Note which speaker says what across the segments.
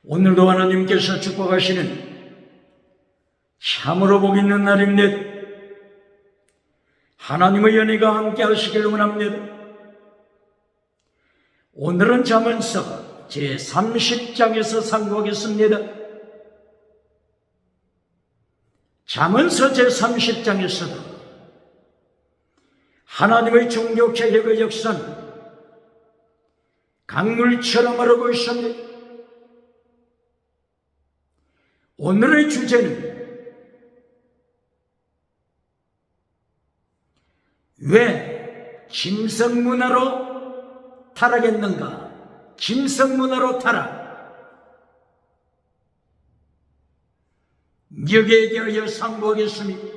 Speaker 1: 오늘도 하나님께서 축복하시는 참으로 복 있는 날입니다. 하나님의 연혜가 함께 하시길 원합니다. 오늘은 잠언서 제30장에서 상고하겠습니다. 잠언서 제30장에서도 하나님의 종교 개혁의 역사는 강물처럼 흐르고 있습니다. 오늘의 주제는 왜 짐승문화로 타락했는가? 짐승문화로 타락. 여기에 대하여 상고하겠습니다.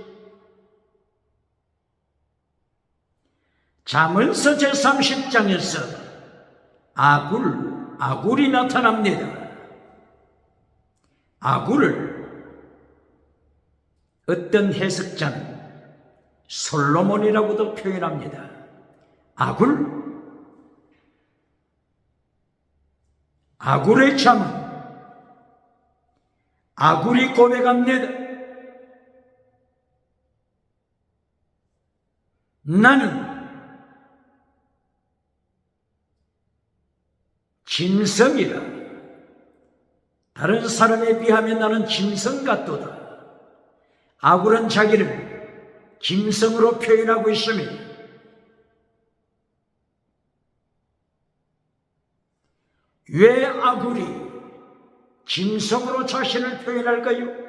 Speaker 1: 잠언서 제30장에서 아굴이 나타납니다. 아굴을 어떤 해석자는 솔로몬이라고도 표현합니다. 아굴의 잠은 아굴이 고백합니다. 나는 짐승이라. 다른 사람에 비하면 나는 짐승 같도다. 아굴은 자기를 짐승으로 표현하고 있습니다. 왜 아굴이 짐승으로 자신을 표현할까요?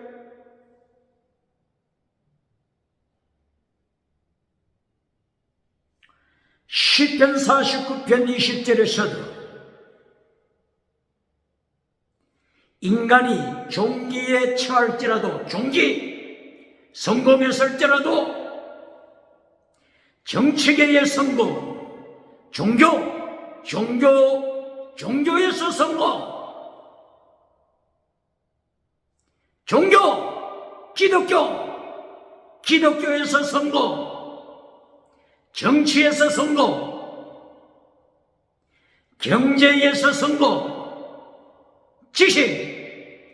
Speaker 1: 시편 49편 20절에서도 인간이 종기에 처할지라도, 성공했을지라도 정치계의 성공, 종교에서 성공, 기독교에서 성공, 정치에서 성공, 경제에서 성공,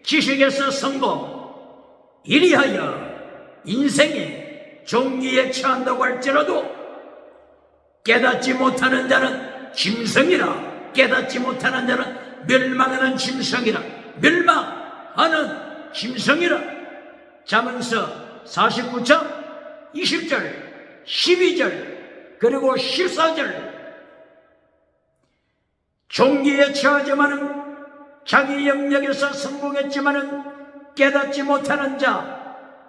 Speaker 1: 지식에서 성공, 이리하여 인생의 종기에 처한다고 할지라도 깨닫지 못하는 자는 짐승이라. 깨닫지 못하는 자는 멸망하는 짐승이라. 멸망하는 짐승이라. 잠언서 49장 20절, 12절, 그리고 14절. 종기에 처하지만은 자기 영역에서 성공했지만은 깨닫지 못하는 자,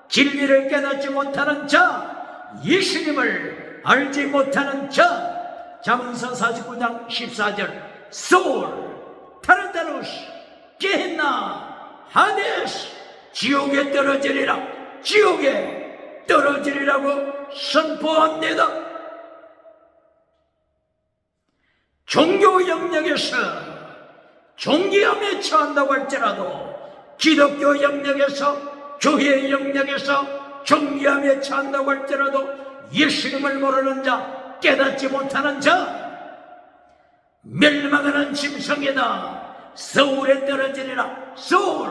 Speaker 1: 진리를 깨닫지 못하는 자, 예수님을 알지 못하는 자. 잠언서 49장 14절. 소울, 타르타루스, 게헨나, 하데스, 지옥에 떨어지리라. 지옥에 떨어지리라고 선포합니다. 종교 영역에서 종기함에 처한다고 할지라도 기독교 영역에서, 교회 영역에서 종기함에 처한다고 할지라도 예수님을 모르는 자, 깨닫지 못하는 자, 멸망하는 짐승이다. 서울에 떨어지리라. 서울,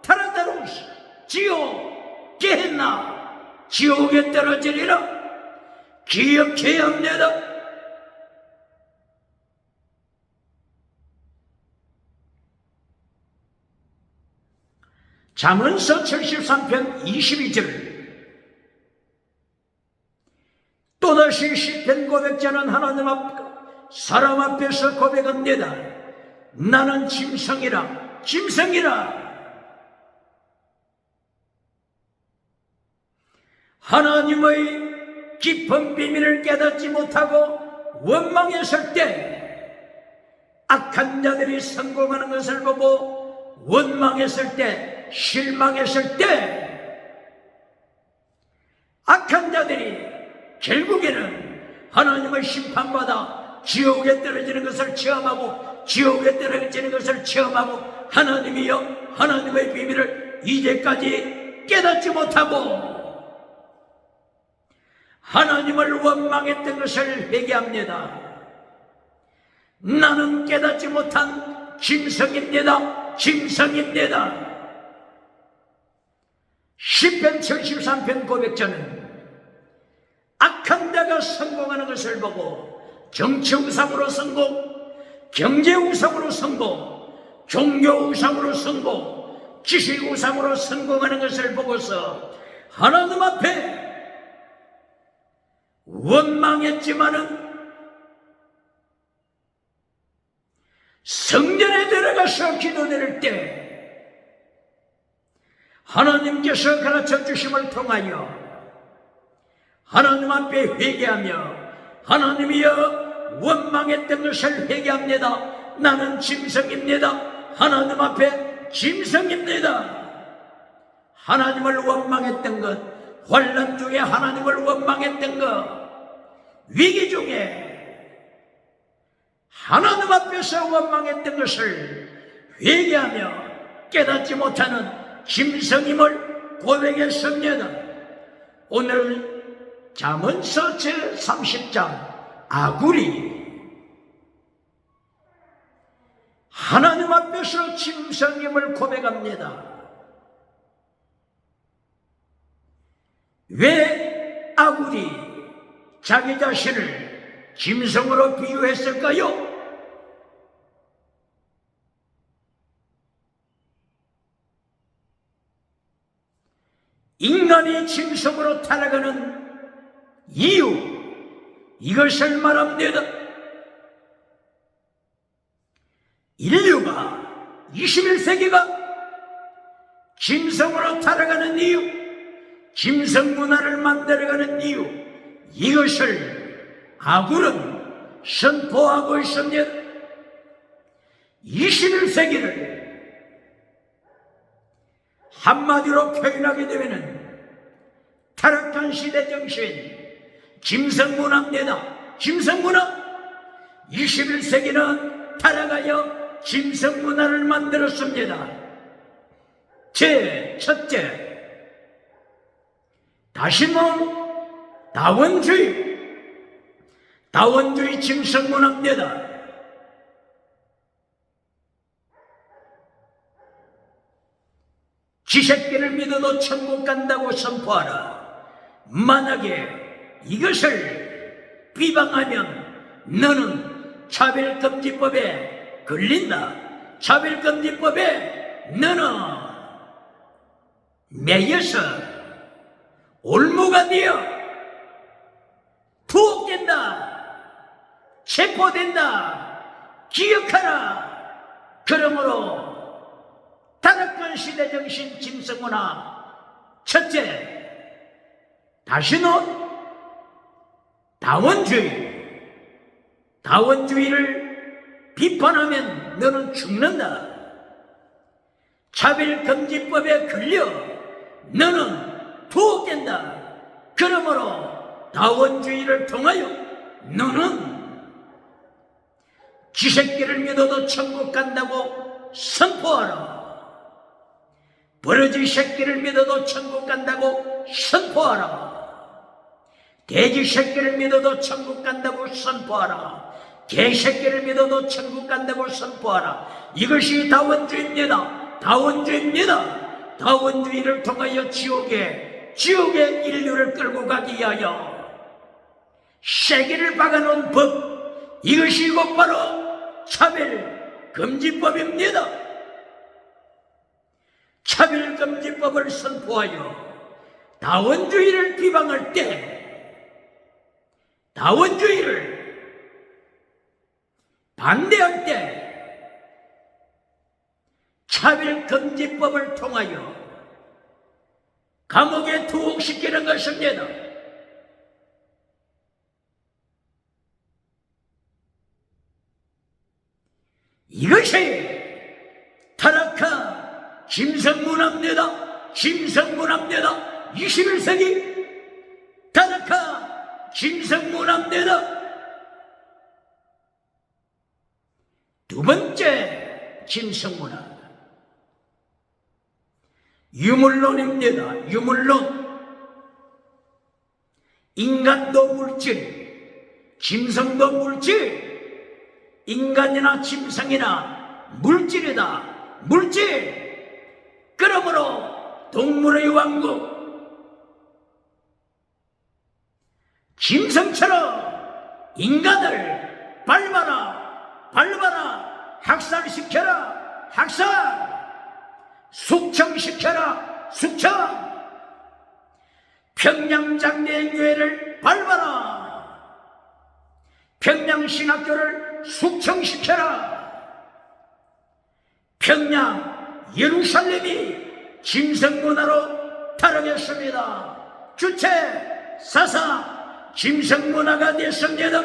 Speaker 1: 타르타루스, 지옥, 게헨나, 지옥에 떨어지리라. 기억해야 합니다. 잠언서 73편 22절. 또다시 시편 고백자는 하나님 앞, 사람 앞에서 고백합니다. 나는 짐승이라. 하나님의 깊은 비밀을 깨닫지 못하고 원망했을 때, 악한 자들이 성공하는 것을 보고 원망했을 때, 실망했을 때, 악한 자들이 결국에는 하나님의 심판받아 지옥에 떨어지는 것을 체험하고, 하나님이여, 하나님의 비밀을 이제까지 깨닫지 못하고 하나님을 원망했던 것을 회개합니다. 나는 깨닫지 못한 짐승입니다. 짐승입니다. 시편 73편 고백자는 악한 자가 성공하는 것을 보고 정치 우상으로 성공, 경제 우상으로 성공, 종교 우상으로 성공, 지식 우상으로 성공하는 것을 보고서 하나님 앞에 원망했지만은 성전에 들어가서 기도드릴 때 하나님께서 가르쳐 주심을 통하여 하나님 앞에 회개하며 하나님이여 원망했던 것을 회개합니다. 나는 짐승입니다. 하나님 앞에 짐승입니다. 하나님을 원망했던 것, 환난 중에 하나님을 원망했던 것, 위기 중에 하나님 앞에서 원망했던 것을 회개하며 깨닫지 못하는 짐승임을 고백했습니다. 오늘 잠언서 제30장 아구리, 하나님 앞에서 짐승임을 고백합니다. 왜 아구리 자기 자신을 짐승으로 비유했을까요? 인간이 짐승으로 타락하는 이유, 이것을 말합니다. 인류가 21세기가 짐승으로 타락하는 이유, 짐승 문화를 만들어가는 이유, 이것을 아굴은 선포하고 있습니다. 21세기를 한마디로 표현하게 되면 타락한 시대 정신, 짐승 문화입니다. 짐승 문화. 21세기는 타락하여 짐승 문화를 만들었습니다. 첫째, 다시는 다원주의 짐승 문화입니다. 지 새끼를 믿어도 천국 간다고 선포하라. 만약에 이것을 비방하면 너는 차별금지법에 걸린다. 차별금지법에 너는 매여서 올무가 되어 투옥된다. 체포된다. 기억하라. 그러므로 타락한 시대 정신 짐승문화, 첫째, 다시는 다원주의를 비판하면 너는 죽는다. 차별금지법에 걸려 너는 투옥된다. 그러므로 다원주의를 통하여 너는 쥐새끼를 믿어도 천국 간다고 선포하라. 버러지 새끼를 믿어도 천국 간다고 선포하라. 돼지 새끼를 믿어도 천국 간다고 선포하라. 개 새끼를 믿어도 천국 간다고 선포하라. 이것이 다원주의입니다. 다원주의입니다. 다원주의를 통하여 지옥에 인류를 끌고 가기 위하여 세계를 박아놓은 법, 이것이 곧바로 차별금지법입니다. 차별금지법을 선포하여 다원주의를 비방할 때, 다원주의를 반대할 때 차별금지법을 통하여 감옥에 투옥시키는 것입니다. 이것이 타락한 짐승문화입니다. 짐승문화입니다. 21세기 타락한 짐승문화입니다. 두 번째 짐승문화, 유물론입니다. 유물론. 인간도 물질, 짐승도 물질, 인간이나 짐승이나 물질이다. 물질, 그러므로 동물의 왕국, 짐승처럼 인간을 밟아라, 학살시켜라, 숙청시켜라, 숙청. 평양장대교회를 밟아라, 평양신학교를 숙청시켜라. 평양 예루살렘이 짐승문화로 타락했습니다. 주체 사상 짐승문화가 됐습니다.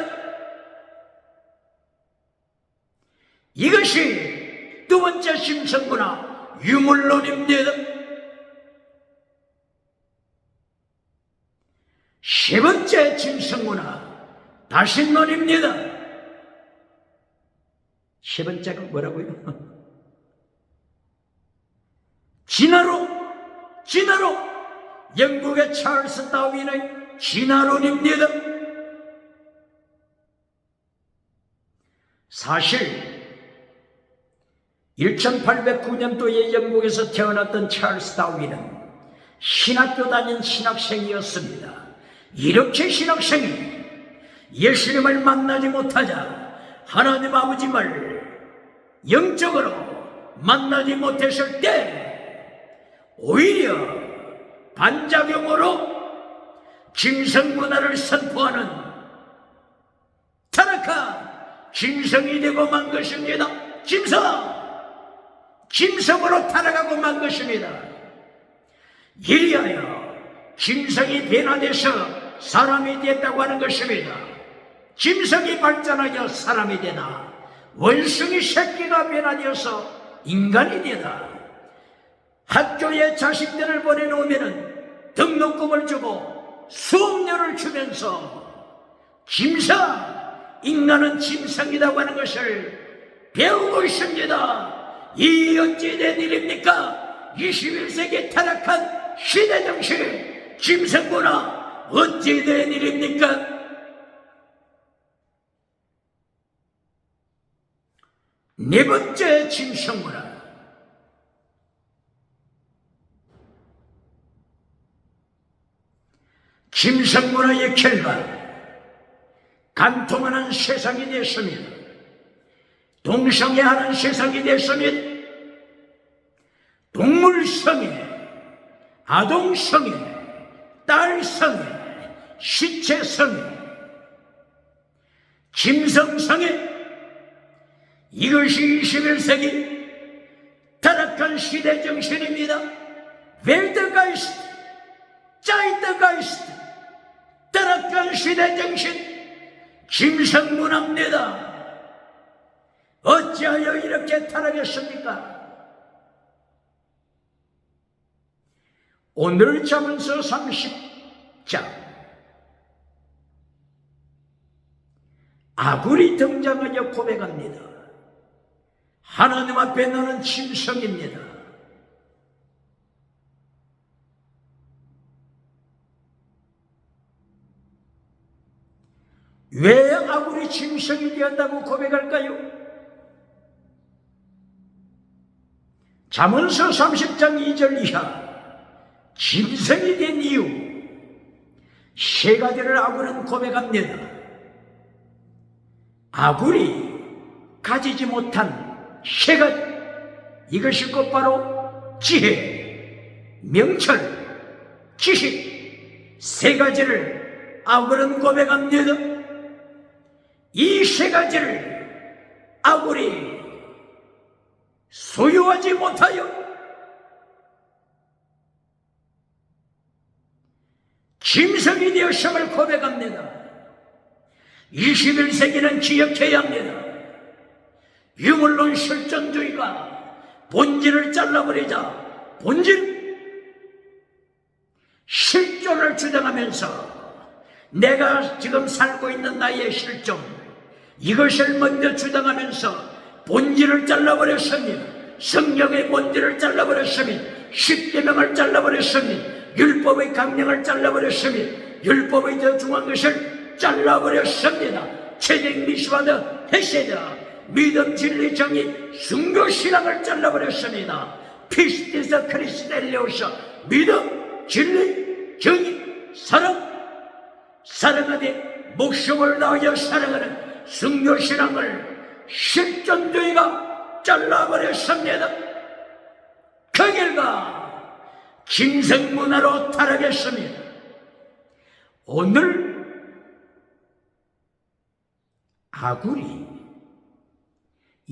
Speaker 1: 이것이 두 번째 짐승문화 유물론입니다. 세 번째 짐승문화 다신론입니다. 세 번째가 뭐라고요? 진화로 영국의 찰스 다윈의 진화론입니다. 사실 1809년도에 영국에서 태어났던 찰스 다윈은 신학교 다닌 신학생이었습니다. 이렇게 신학생이 예수님을 만나지 못하자 하나님 아버지를 영적으로 만나지 못했을 때 오히려 반작용으로 짐승문화를 선포하는 타락한 짐승이 되고 만 것입니다. 짐승으로 타락하고 만 것입니다. 이리하여 짐승이 변화돼서 사람이 됐다고 하는 것입니다. 짐승이 발전하여 사람이 되나 원숭이 새끼가 변화되어서 인간이 되나 학교에 자식들을 보내놓으면 등록금을 주고 수업료를 주면서 인간은 짐승이라고 하는 것을 배우고 있습니다. 이 어찌 된 일입니까? 21세기 타락한 시대정신 짐승문화 어찌 된 일입니까? 네 번째 짐승문화 짐승문화의 결과 간통하는 세상이 됐습니다. 동성애하는 세상이 됐습니다. 동물성애, 아동성애, 딸성애, 시체성애, 짐승성애, 이것이 21세기 타락한 시대 정신입니다. 웰트가이스트, 자이트가이스트, 타락한 시대 정신, 짐승문화입니다. 어찌하여 이렇게 타락했습니까? 오늘 잠언서 30장 아굴이 등장하여 고백합니다. 하나님 앞에 너는 짐승입니다. 왜 아굴이 짐승이 되었다고 고백할까요? 잠언서 30장 2절 이하 짐승이 된 이유 세 가지를 아굴은 고백합니다. 아굴이 가지지 못한 세 가지, 이것이 곧바로 지혜, 명철, 지식, 세 가지를 아굴은 고백합니다. 이 세 가지를 아굴이 소유하지 못하여 짐승이 되었음을 고백합니다. 21세기는 기억해야 합니다. 유물론 실존주의가 본질을 잘라버리자 실존을 주장하면서 내가 지금 살고 있는 나의 실존, 이것을 먼저 주장하면서 본질을 잘라버렸습니다. 성경의 본질을 잘라버렸습니다. 십계명을 잘라버렸습니다. 율법의 강령을 잘라버렸습니다. 율법의 더 중요한 것을 잘라버렸습니다. 채찍 미시바드 헤세다, 믿음, 진리, 정의, 순교, 신앙을 잘라버렸습니다. 피스티스 크리스텔레오셔, 믿음, 진리, 정의, 사랑, 사랑하되 목숨을 다하여 사랑하는 순교, 신앙을 실존주의가 잘라버렸습니다. 그 결과 김성문화로 타락했습니다. 오늘 아굴이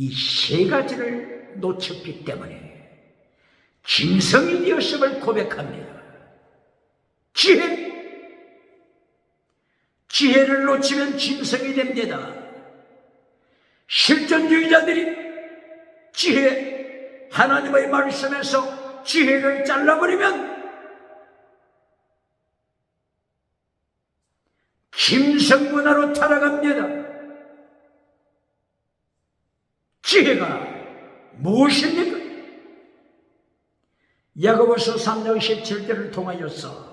Speaker 1: 이 세 가지를 놓쳤기 때문에 짐승이 되었음을 고백합니다. 지혜를 놓치면 짐승이 됩니다. 실존주의자들이 하나님의 말씀에서 지혜를 잘라버리면 짐승문화로 타락합니다. 지혜가 무엇입니까? 야고보서 3장 17절을 통하여서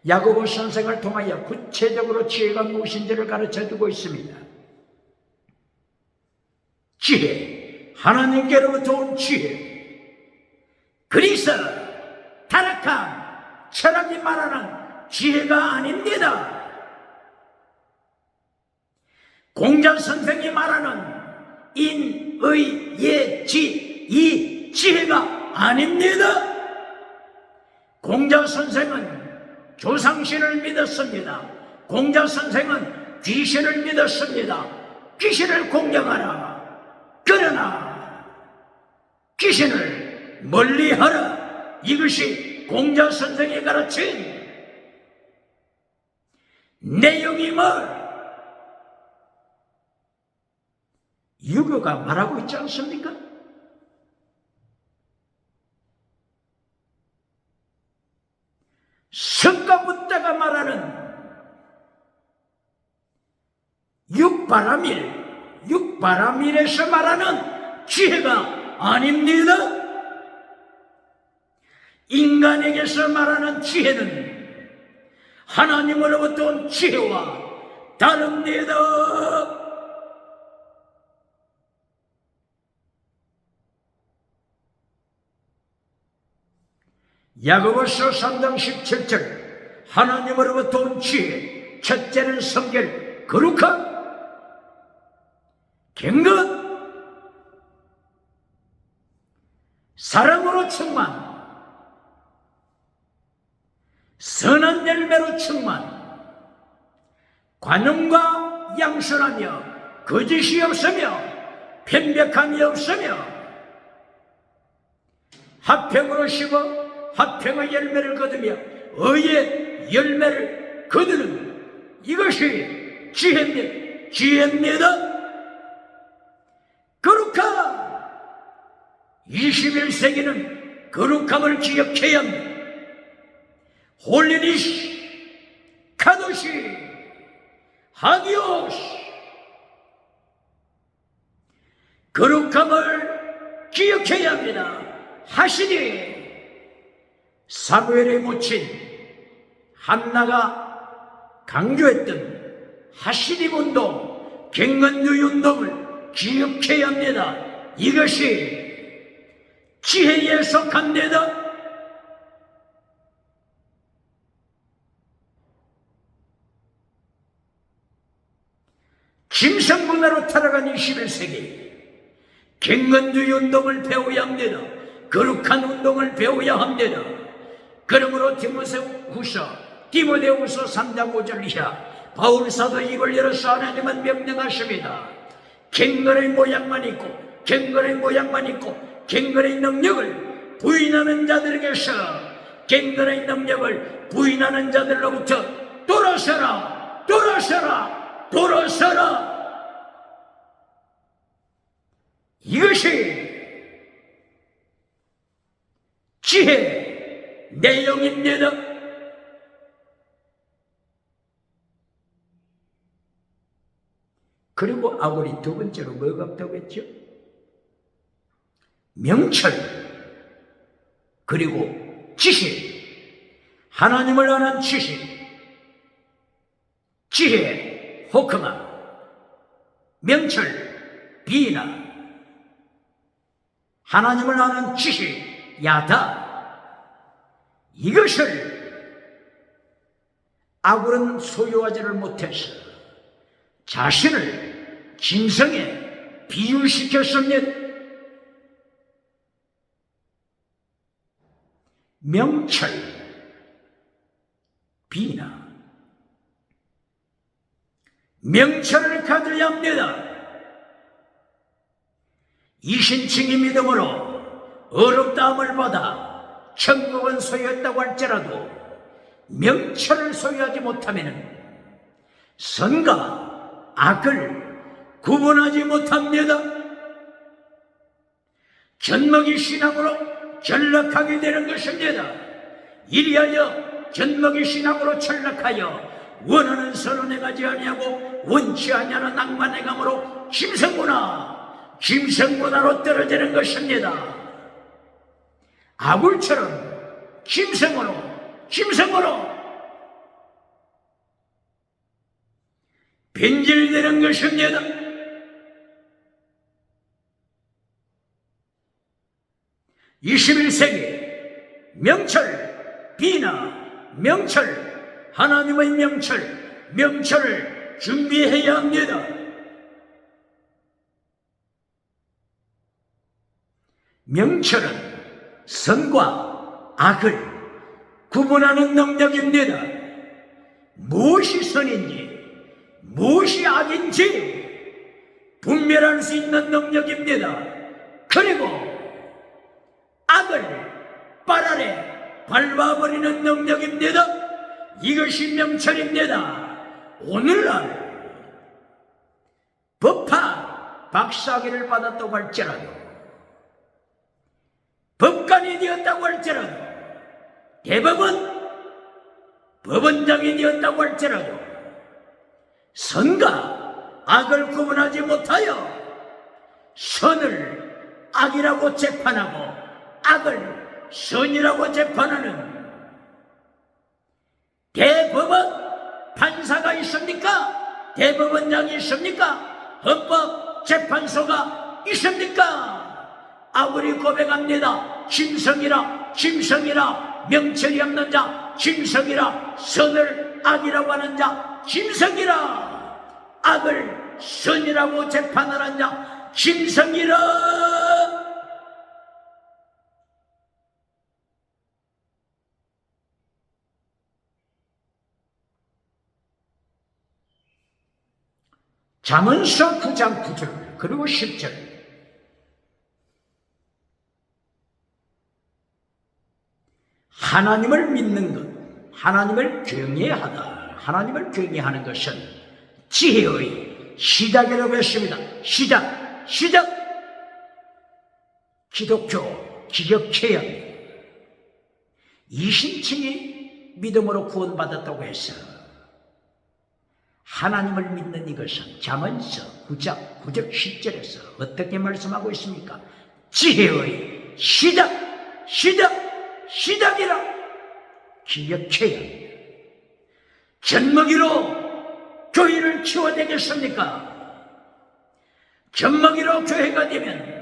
Speaker 1: 야고보 선생을 통하여 구체적으로 지혜가 무엇인지를 가르쳐주고 있습니다. 지혜, 하나님께로부터 온 지혜. 그리스, 타락한 철학이 말하는 지혜가 아닙니다. 공자 선생이 말하는 인, 의, 예, 지, 이 지혜가 아닙니다. 공자 선생은 조상신을 믿었습니다. 공자 선생은 귀신을 믿었습니다. 귀신을 공경하라. 그러나 귀신을 멀리하라. 이것이 공자 선생이 가르친 내용이 유교가 말하고 있지 않습니까? 석가부다가 말하는 육바라밀에서 말하는 지혜가 아닙니다. 인간에게서 말하는 지혜는 하나님으로부터 온 지혜와 다릅니다. 야고보서 3장 17절 하나님으로부터 온 지혜, 첫째는 성결, 거룩함, 경건, 사랑으로 충만, 선한 열매로 충만, 관용과 양선하며 거짓이 없으며 편백함이 없으며 화평으로 쉬고 화평의 열매를 거두며 의의 열매를 거두는 이것이 지혜입니다. 거룩함, 21세기는 거룩함을 기억해야 합니다. 홀리니시, 카도시, 하기오시, 거룩함을 기억해야 합니다. 하시니 사무엘의 모친 한나가 강조했던 하시림 운동, 갱건주의 운동을 기억해야 합니다. 이것이 지혜에 속합니다. 짐승문화로 타락한 21세기 갱건주의 운동을 배워야 합니다. 거룩한 운동을 배워야 합니다. 그러므로 디모데후서 3장 5절 이하 바울사도 입을 열어서 하나님은 명령하십니다. 갱건의 모양만 있고 갱건의 능력을 부인하는 자들에게서 갱건의 능력을 부인하는 자들로부터 돌아서라. 이것이 지혜 내용입니다. 그리고 아굴이 두 번째로 뭐가 없다고 했죠? 명철, 그리고 지식, 하나님을 아는 지식, 지혜, 호크마, 명철, 비나, 하나님을 아는 지식, 야다, 이것을 아굴은 소유하지를 못해서 자신을 짐승에 비유시켰습니다. 명철, 비나, 명철을 가져야 합니다. 이신칭이 믿음으로 어렵다함을 받아 천국은 소유했다고 할지라도 명철을 소유하지 못하면 선과 악을 구분하지 못합니다. 젖먹이 신앙으로 전락하게 되는 것입니다. 이리하여 젖먹이 신앙으로 전락하여 원하는 선을 행하지 아니하고 원치 아니하는 낭만의 감으로 짐승문화로 떨어지는 것입니다. 아굴처럼 짐승으로 변질되는 것입니다. (21세기) 명철, 비나, 명철, 하나님의 명철을 준비해야 합니다. 명철은 선과 악을 구분하는 능력입니다. 무엇이 선인지 무엇이 악인지 분별할 수 있는 능력입니다. 그리고 악을 빨아내 밟아버리는 능력입니다. 이것이 명철입니다. 오늘날 법학 박사학위를 받았다고 할지라도, 법관이 되었다고 할지라도, 대법원 법원장이 되었다고 할지라도 선과 악을 구분하지 못하여 선을 악이라고 재판하고 악을 선이라고 재판하는 대법원 판사가 있습니까? 대법원장이 있습니까? 헌법재판소가 있습니까? 아굴이 고백합니다. 짐승이라 명철이 없는 자, 짐승이라 선을 악이라고 하는 자, 짐승이라 악을 선이라고 재판하는 자, 짐승이라. 잠언서 9장 9절 그리고 10절. 하나님을 믿는 것, 하나님을 경외하다. 하나님을 경외하는 것은 지혜의 시작이라고 했습니다. 시작. 기독교 기억해야 합니다. 이신칭이 믿음으로 구원받았다고 해서 하나님을 믿는 이것은 잠언서 9장 9절 10절에서 어떻게 말씀하고 있습니까? 지혜의 시작이라 기억해야 합니다. 젖먹이로 교회를 키워되겠습니까? 젖먹이로 교회가 되면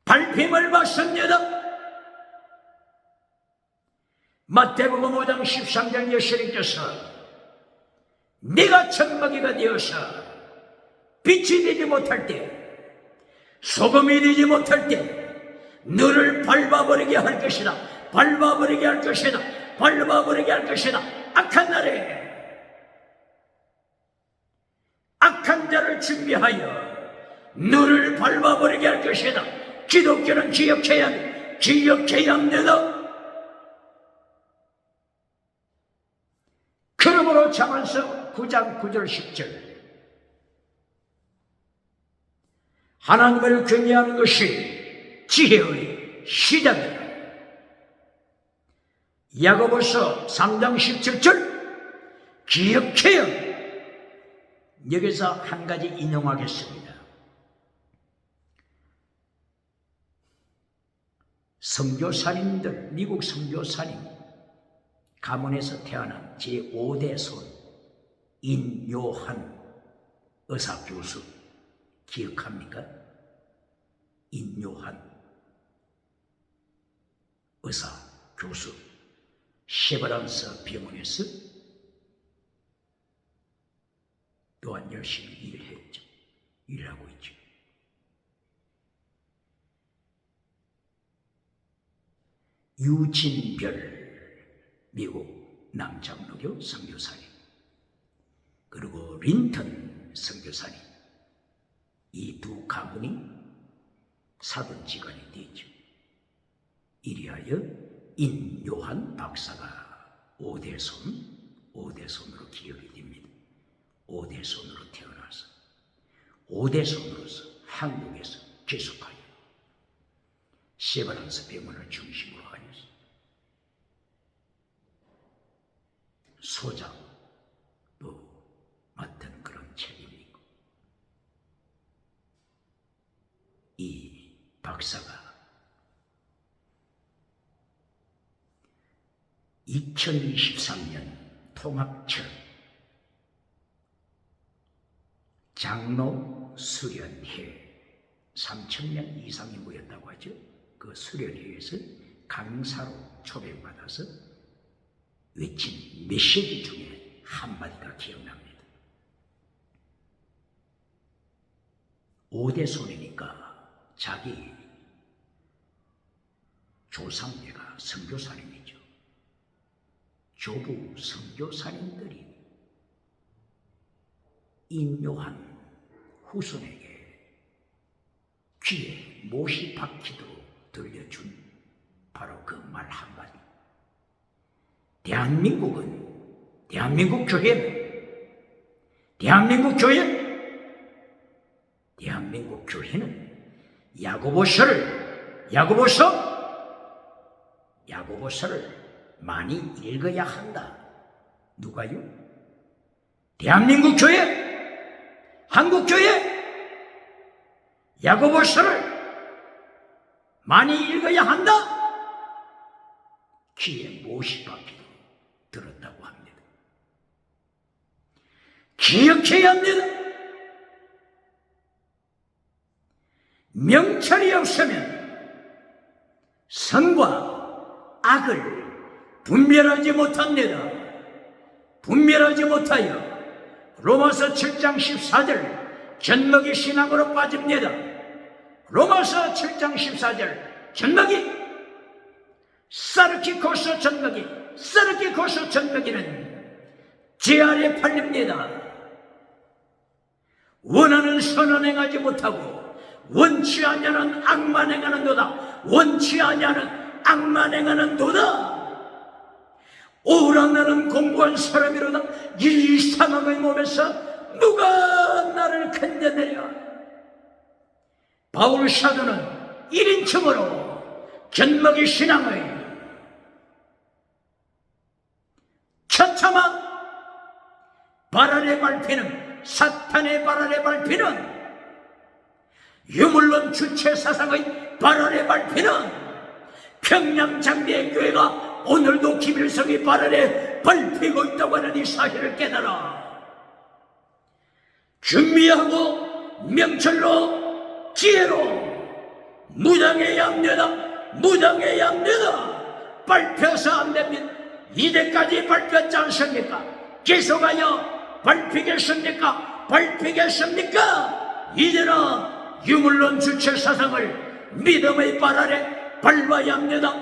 Speaker 1: 발핌을 받습니다. 마태복음 5장 13절 예수님께서 네가 젖먹이가 되어서 빛이 되지 못할 때, 소금이 되지 못할 때 너를 밟아버리게 할 것이다. 악한 날에 악한 자를 준비하여 너를 밟아버리게 할 것이다. 기독교는 기억해야 합니다. 그러므로 잠언서 9장 9절 10절 하나님을 경외하는 것이 지혜의 시작이다. 야고보서 3장 17절 기억해요. 여기서 한 가지 인용하겠습니다. 선교사님들, 미국 선교사님 가문에서 태어난 제5대 손 인요한의 의사 교수 기억합니까? 인요한 의사 교수 세브란스 병원에서 또한 열심히 일했죠. 일하고 있죠. 유진별 미국 남장로교 선교사님, 그리고 린턴 선교사님, 이 두 가문이 사돈지간이 되죠. 이리하여 인요한 박사가 5대손으로 기억이 됩니다. 5대손으로 태어나서 5대손으로서 한국에서 계속하여 세브란스 병원을 중심으로 하여서 소장도 맡은 그런 책임이고, 이 박사가 2023년 통합철 장로 수련회 3,000명 이상이 모였다고 하죠. 그 수련회에서 강사로 초청받아서 외친 메시지 중에 한마디가 기억납니다. 5대손이니까 자기 조상계가 선교사님이죠. 조부 선교사님들이 인요한 후손에게 귀에 못이 박히도록 들려준 바로 그 말 한마디. 대한민국 교회는 야고보서를 많이 읽어야 한다. 누가요? 대한민국 교회, 한국 교회, 야고보서를 많이 읽어야 한다. 귀에 못이 박히도록 들었다고 합니다. 기억해야 합니다. 명철이 없으면 선과 악을 분별하지 못하여 로마서 7장 14절 젖먹이 신앙으로 빠집니다. 로마서 7장 14절 젖먹이, 사르키코스 젖먹이는 제 아래 팔립니다. 원하는 선은 행하지 못하고 원치 아니하는 악만 행하는 도다. 오라, 나는 공부한 사람이로다. 이 사망의 몸에서 누가 나를 건져내랴. 바울 사도는 1인칭으로 젖먹이 신앙의 처참한 발 아래 밟히는, 사탄의 발 아래 밟히는, 유물론 주체 사상의 발 아래 밟히는 평양장대의 교회가 오늘도 김일성이 발 아래 밟히고 있다고 하는 이 사실을 깨달아 준비하고 명철로 지혜로 무장해야 합니다. 밟혀서 안 됩니다. 이제까지 밟혔지 않습니까? 계속하여 밟히겠습니까? 이제는 유물론 주체 사상을 믿음의 발 아래 밟아야 합니다.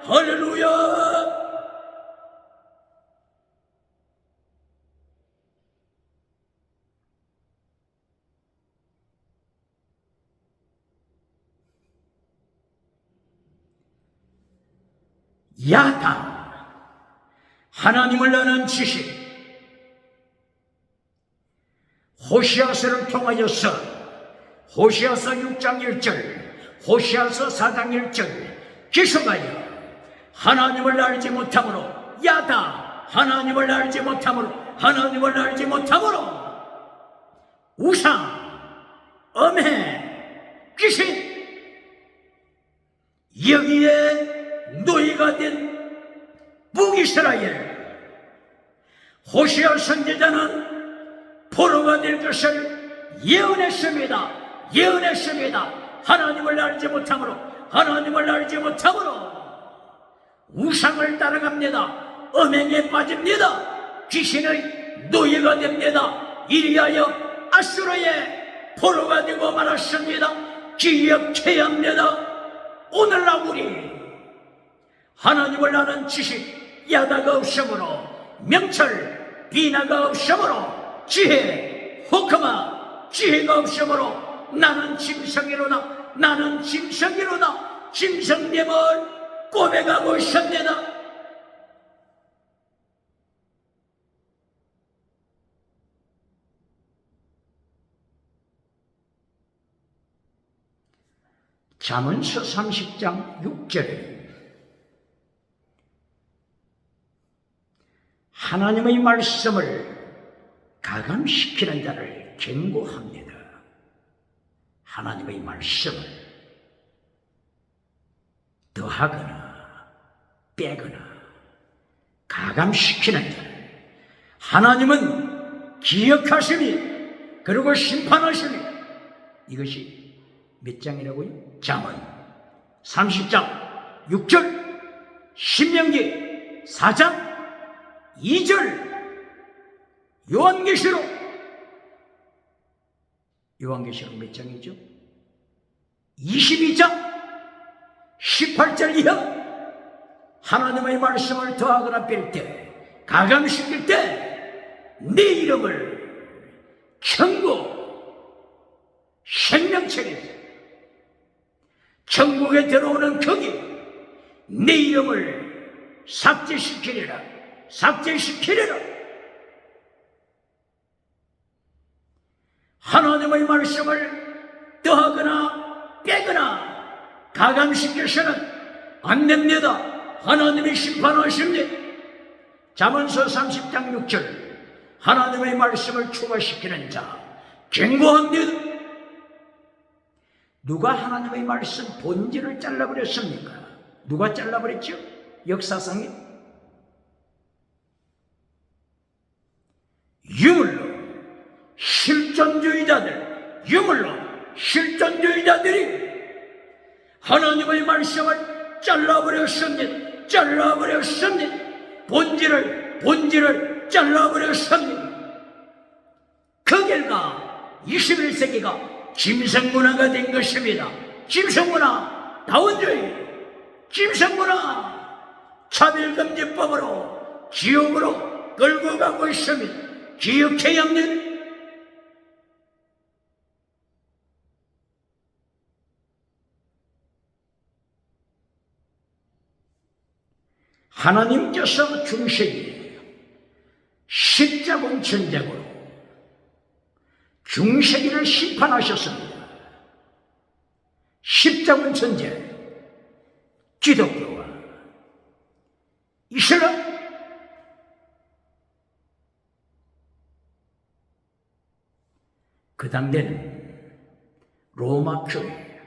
Speaker 1: 할렐루야. 야다, 하나님을 아는 지식. 호시아서를 통하여서 호시아서 6장 1절, 호시아서 4장 1절 계속하여 하나님을 알지 못함으로, 야다, 하나님을 알지 못함으로 우상, 엄해, 귀신, 여기에 노예가 된 북이스라엘. 호시아 선지자는 포로가 될 것을 예언했습니다. 예언했습니다. 하나님을 알지 못함으로, 하나님을 알지 못함으로 우상을 따라갑니다. 음행에 빠집니다. 귀신의 노예가 됩니다. 이리하여 아수르의 포로가 되고 말았습니다. 기억해야 합니다. 오늘날 우리 하나님을 아는 지식, 야다가 없으므로, 명철, 비나가 없으므로, 지혜, 호크마, 지혜가 없으므로 나는 짐승이로다, 나는 짐승이로다, 짐승됨을 고백하고 있습니다. 잠언서 30장 6절에 하나님의 말씀을 가감시키는 자를 경고합니다. 하나님의 말씀을 더하거나 빼거나 가감시키는 자를 하나님은 기억하시니 그리고 심판하시니, 이것이 몇 장이라고요? 잠언 30장 6절, 신명기 4장 2절, 요한계시록 몇 장이죠? 22장 18절 이하 하나님의 말씀을 더하거나 뺄 때, 가감시킬 때 네 이름을 천국 생명책에서 천국에 들어오는 거기 네 이름을 삭제시키리라, 삭제시키리라. 하나님의 말씀을 더하거나 빼거나 가감시켜서는 안 됩니다. 하나님이 심판하십니다. 잠언서 30장 6절, 하나님의 말씀을 추가시키는 자 경고합니다. 누가 하나님의 말씀 본질을 잘라버렸습니까? 누가 잘라버렸죠? 역사상에 유물로 실존주의자들, 유물로 실존주의자들이 하나님의 말씀을 잘라버렸습니다. 잘라버렸습니다. 본질을 잘라버렸습니다. 그 결과 21세기가 짐승문화가 된 것입니다. 짐승문화, 다원주의, 짐승문화, 차별금지법으로 지옥으로 끌고 가고 있습니다. 기억해야 합니다. 하나님께서 중세기에 십자군 전쟁으로 중세기를 심판하셨습니다. 십자군 전쟁, 기독교와 이슬람, 그 당대는 로마교회,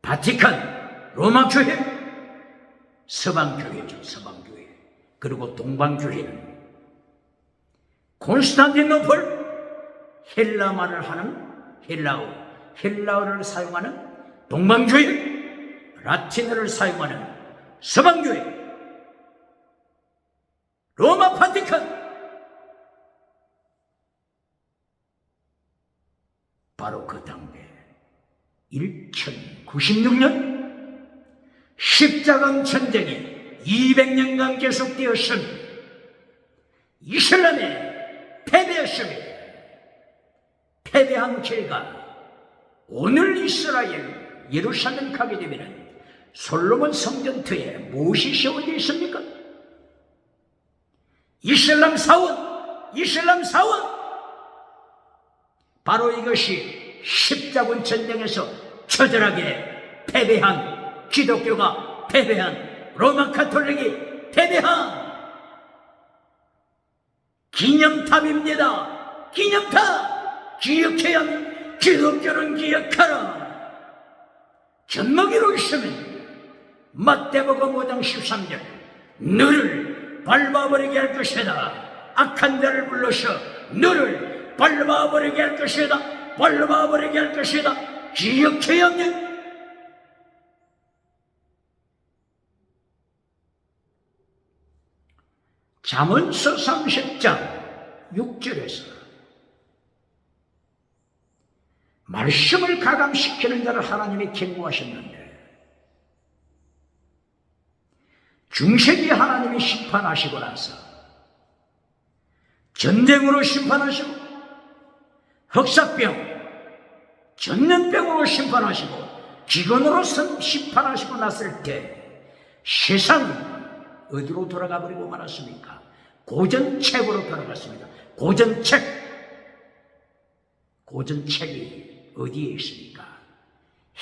Speaker 1: 바티칸, 로마교회, 서방교회죠, 서방교회. 그리고 동방교회는 콘스탄티노플, 헬라말을 하는 헬라어를 사용하는 동방교회, 라틴어를 사용하는 서방교회, 로마 바티칸. 바로 그 당대 1096년 십자군 전쟁이 200년간 계속되었습니다. 이슬람에 패배했습니다. 패배한 결과 오늘 이스라엘 예루살렘 가게 되면 솔로몬 성전터에 무엇이 세워져 있습니까? 이슬람 사원, 이슬람 사원. 바로 이것이 십자군 전쟁에서 처절하게 패배한, 기독교가 패배한, 로마 카톨릭이 패배한 기념탑입니다. 기념탑. 기억해야 합니다. 기독교는 기억하라. 젖먹이로 있으면 마태복음 5장 13절, 너를 밟아버리게 할 것이다. 악한 자를 불러서 너를 발라버리게 할 것이다. 발라버리게 할 것이다. 기억해야 합니다. 잠언서 30장 6절에서 말씀을 가감시키는 자를 하나님이 경고하셨는데 중세기 하나님이 심판하시고 나서 전쟁으로 심판하시고 흑사병, 전염병으로 심판하시고 기근으로 심판하시고 났을 때 세상은 어디로 돌아가 버리고 말았습니까? 고전책으로 돌아갔습니다. 고전책이 어디에 있습니까?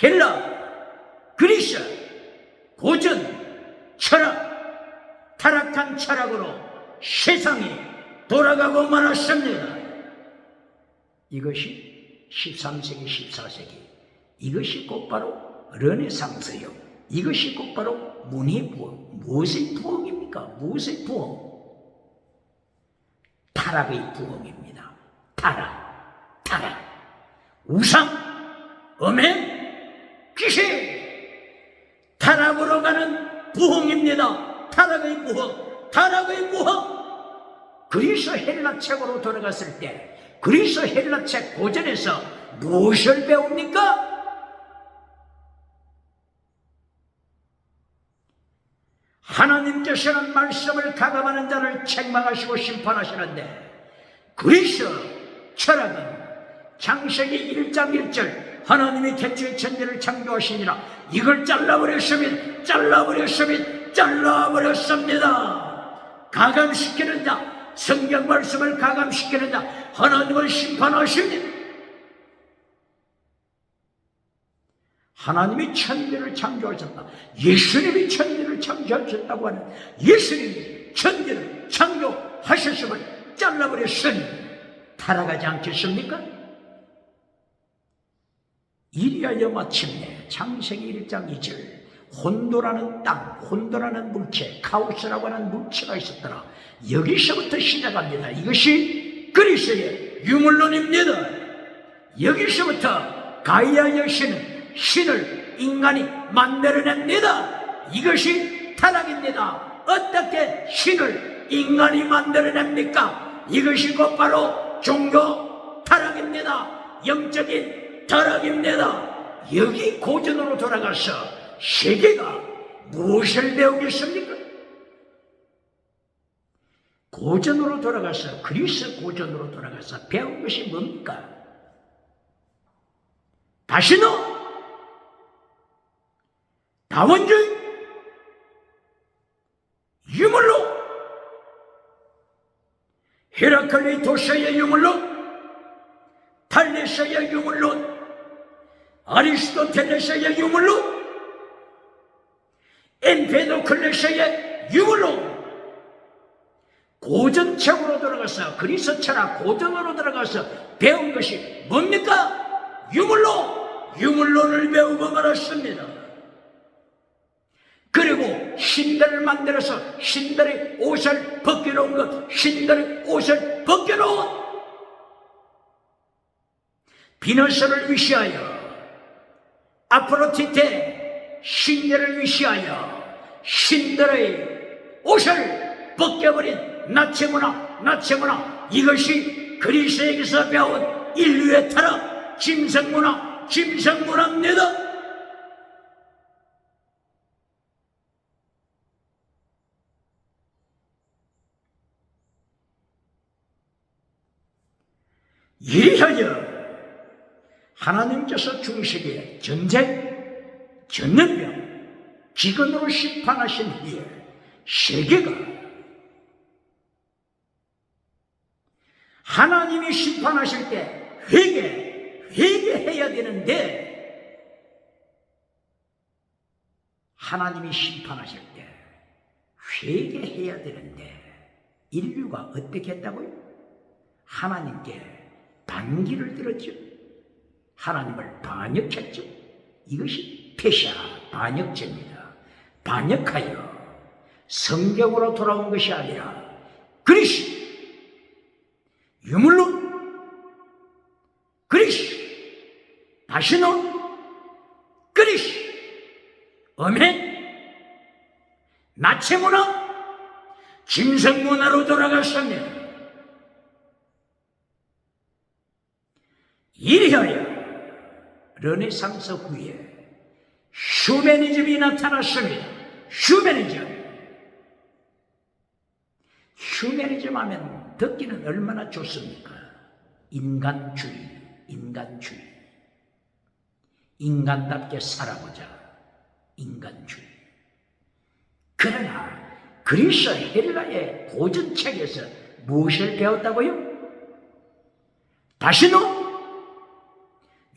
Speaker 1: 헬라, 그리스, 고전, 철학, 타락한 철학으로 세상이 돌아가고 말았습니다. 이것이 13세기, 14세기, 이것이 곧바로 르네상스요. 이것이 곧바로 문의 부흥. 무엇의 부흥입니까? 무엇의 부흥? 타락의 부흥입니다. 타락. 우상, 음행, 귀신. 타락으로 가는 부흥입니다. 타락의 부흥. 그리스 헬라책으로 돌아갔을 때 그리스 헬라책 고전에서 무엇을 배웁니까? 하나님께서는 말씀을 가감하는 자를 책망하시고 심판하시는데 그리스 철학은 창세기 1장 1절 하나님이 태초에 천지를 창조하시니라 이걸 잘라버렸습니다. 가감시키는 자, 성경 말씀을 가감시키는 자, 하나님을 심판하십니다. 하나님이 천지를 창조하셨다. 예수님이 천지를 창조하셨다고 하는 예수님이 천지를 창조하셨음을 잘라버렸으니 타락하지 않겠습니까? 이리하여 마침내 창세기 1장 2절 혼돈하는 땅, 혼돈하는 물체, 카오스라고 하는 물체가 있었더라. 여기서부터 시작합니다. 이것이 그리스의 유물론입니다. 여기서부터 가이아 여신은 신을 인간이 만들어냅니다. 이것이 타락입니다. 어떻게 신을 인간이 만들어냅니까? 이것이 곧바로 종교 타락입니다. 영적인 타락입니다. 여기 고전으로 돌아가서 세계가 무엇을 배우겠습니까? 고전으로 돌아가서 그리스 고전으로 돌아가서 배운 것이 뭡니까? 다시는 다원주의, 유물론, 헤라클레이토스의 유물론, 탈레스의 유물론, 아리스토텔레스의 유물론, 엠페도클레스의 유물론, 고전책으로 들어가서 그리스 철학 고전으로 들어가서 배운 것이 뭡니까? 유물론을 배우고 말았습니다. 그리고 신들을 만들어서 신들의 옷을 벗겨놓은 것, 신들의 옷을 벗겨놓은 비너스를 위시하여 아프로디테 신들을 위시하여 신들의 옷을 벗겨버린 나체문화 이것이 그리스에게서 배운 인류의 타락 짐승문화입니다. 이리하여 하나님께서 중세기에 전쟁, 전염병, 기근으로 심판하신 후에 세계가 하나님이 심판하실 때 회개해야 되는데 하나님이 심판하실 때 회개해야 되는데 인류가 어떻게 했다고요? 하나님께 반기를 들었죠. 하나님을 반역했죠. 이것이 페샤 반역죄입니다. 반역하여 성경으로 돌아온 것이 아니라 그리스 유물론, 다시는 그리시 어멘 나체 문화 짐승 문화로 돌아갔습니다. 이리하여 르네상스 후에 휴머니즘이 나타났습니다. 휴머니즘 하면 듣기는 얼마나 좋습니까? 인간주의. 인간답게 살아보자. 인간주의. 그러나 그리스 헬라의 고전책에서 무엇을 배웠다고요? 다시는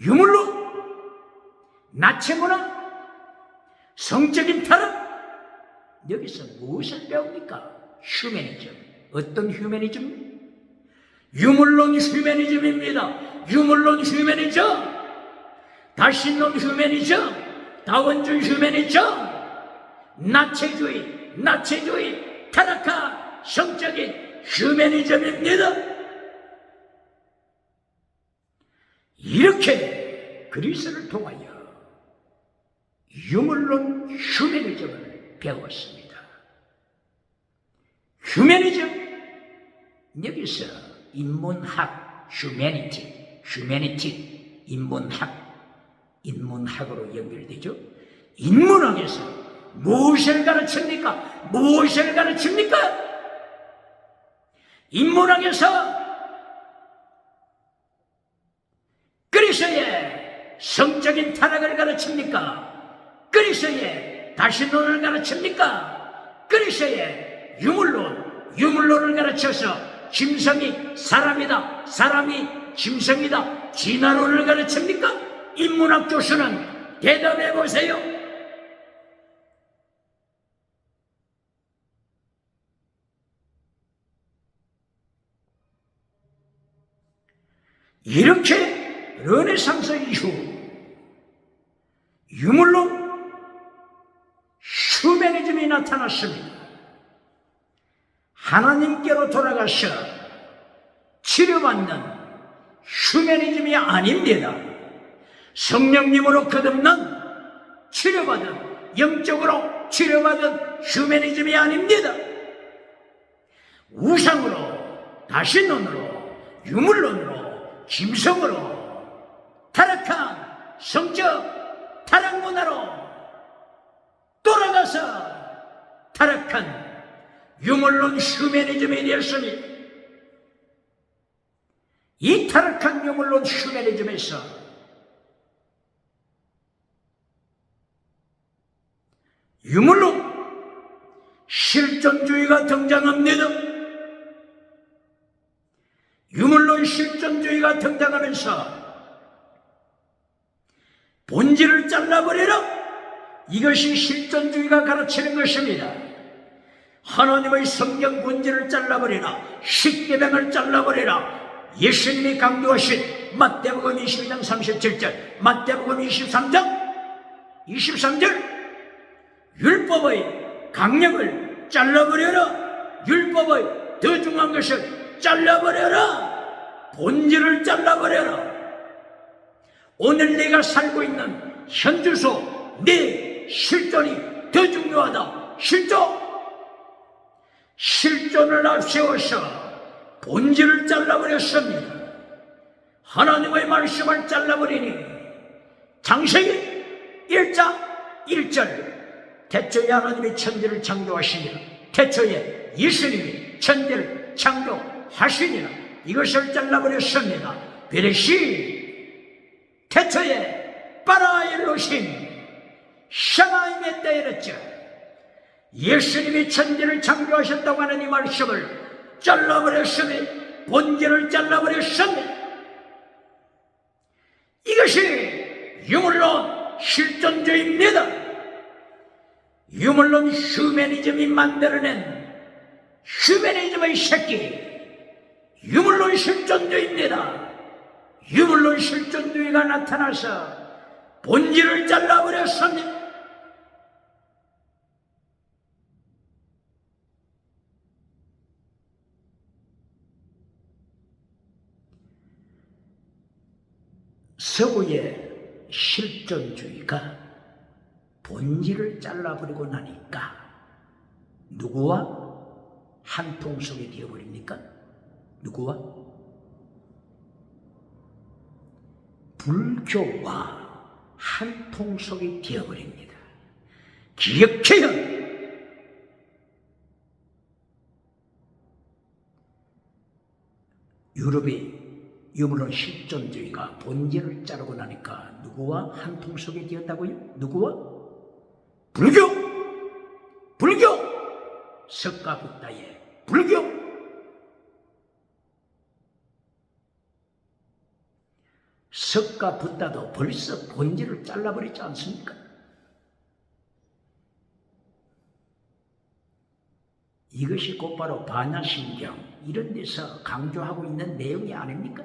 Speaker 1: 유물로, 나체문화, 성적인 타락, 여기서 무엇을 배웁니까? 휴머니즘. 어떤 휴머니즘? 유물론 휴머니즘입니다. 유물론 휴머니즘, 다신론 휴머니즘, 다원주의 휴머니즘, 나체주의, 타락한 성적인 휴머니즘입니다. 이렇게 그리스를 통하여 유물론 휴머니즘을 배웠습니다. 휴머니즘, 여기서 인문학, 휴머니티, 인문학으로 연결되죠. 인문학에서 무엇을 가르칩니까? 인문학에서 그리스의 성적인 타락을 가르칩니까? 그리스의 다신론을 가르칩니까? 그리스의 유물론을 가르쳐서 짐승이 사람이다, 사람이 짐승이다, 진화론을 가르칩니까? 인문학 교수는 대답해 보세요. 이렇게 르네상스 이후 유물론 휴머니즘이 나타났습니다. 하나님께로 돌아가서 치료받는 휴머니즘이 아닙니다. 성령님으로 거듭난 치료받은, 영적으로 치료받은 휴머니즘이 아닙니다. 우상으로, 다신론으로, 유물론으로, 짐승으로, 타락한 성적 타락 문화로 돌아가서 타락한 유물론 휴머니즘이 되었습니다. 이 타락한 유물론 휴머니즘에서 유물론 실존주의가 등장합니다. 유물론 실존주의가 등장하면서 본질을 잘라버리라, 이것이 실존주의가 가르치는 것입니다. 하나님의 성경 본질을 잘라버리라, 십계명을 잘라버리라, 예수님이 강조하신 마태복음 22장 37절, 마태복음 23장 23절, 율법의 강령을 잘라버려라, 율법의 더 중요한 것을 잘라버려라, 본질을 잘라버려라. 오늘 내가 살고 있는 현주소, 내 실존이 더 중요하다. 실존을 앞세워서 본질을 잘라버렸습니다. 하나님의 말씀을 잘라버리니 창세기 1장 1절, 태초에 하나님이 천지를 창조하시니라, 태초에 예수님이 천지를 창조하시니라, 이것을 잘라버렸습니다. 베레시 태초에 바라 엘로힘 샤마임에 때렸죠. 예수님이 천지를 창조하셨다고 하는 이 말씀을 잘라버렸으니, 본질을 잘라버렸습니다. 이것이 유물론 실존주의입니다. 유물론 휴머니즘이 만들어낸 휴머니즘의 새끼, 유물론 실존주의입니다. 유물론 실존주의가 나타나서 본질을 잘라버렸습니다. 서구의 실존주의가 본질을 잘라버리고 나니까 누구와 한 통속이 되어버립니까? 누구와? 불교와 한 통속이 되어버립니다. 기억해요. 유럽의 유물론 실존주의가 본질을 자르고 나니까 누구와 한 통속이 되었다고요? 누구와? 불교! 석가부다의 불교! 석가부다도 벌써 본질을 잘라버리지 않습니까? 이것이 곧바로 반야신경 이런 데서 강조하고 있는 내용이 아닙니까?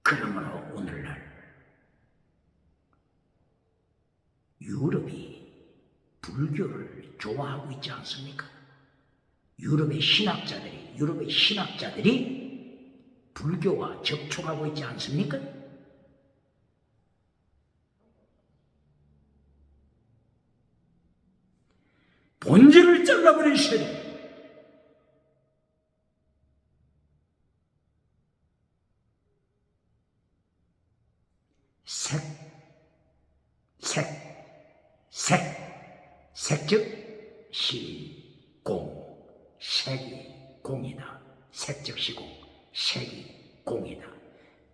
Speaker 1: 그러므로 오늘날 유럽이 불교를 좋아하고 있지 않습니까? 유럽의 신학자들이 불교와 접촉하고 있지 않습니까? 본질을 잘라버린 세력, 색즉 시공, 색이 공이다. 색즉 시공, 색이 공이다.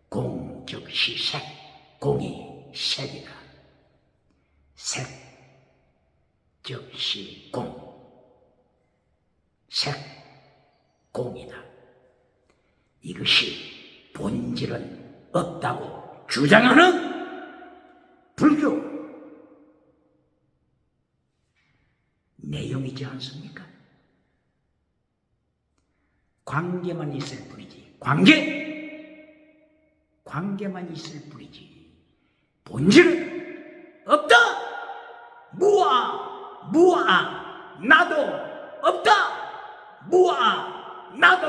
Speaker 1: 공 즉 시색, 공이 색이다. 색 즉 시공, 색 공이다. 이것이 본질은 없다고 주장하는 불교 내용이지 않습니까? 관계만 있을 뿐이지. 관계만 있을 뿐이지. 본질은 없다. 무아 나도 없다. 무아 나도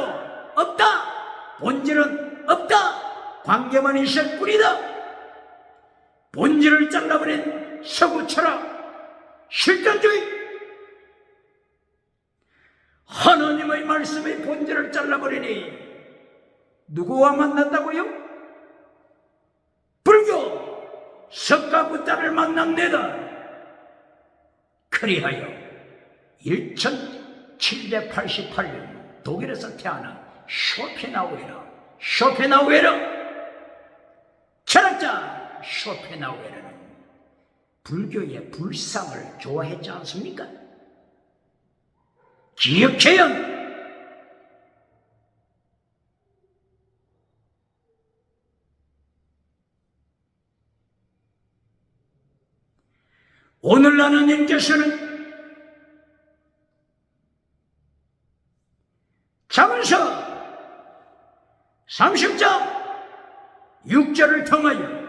Speaker 1: 없다. 본질은 없다. 관계만 있을 뿐이다. 본질을 잘라버린 서구 철학 실존주의, 하나님의 말씀의 본질을 잘라버리니 누구와 만났다고요? 불교 석가부다를 만납니다. 그리하여 1788년 독일에서 태어난 쇼펜하우에러 철학자 쇼펜하우에러는 불교의 불상을 좋아했지 않습니까? 기억해요. 오늘 하나님께서는 잠언서 30장 6절을 통하여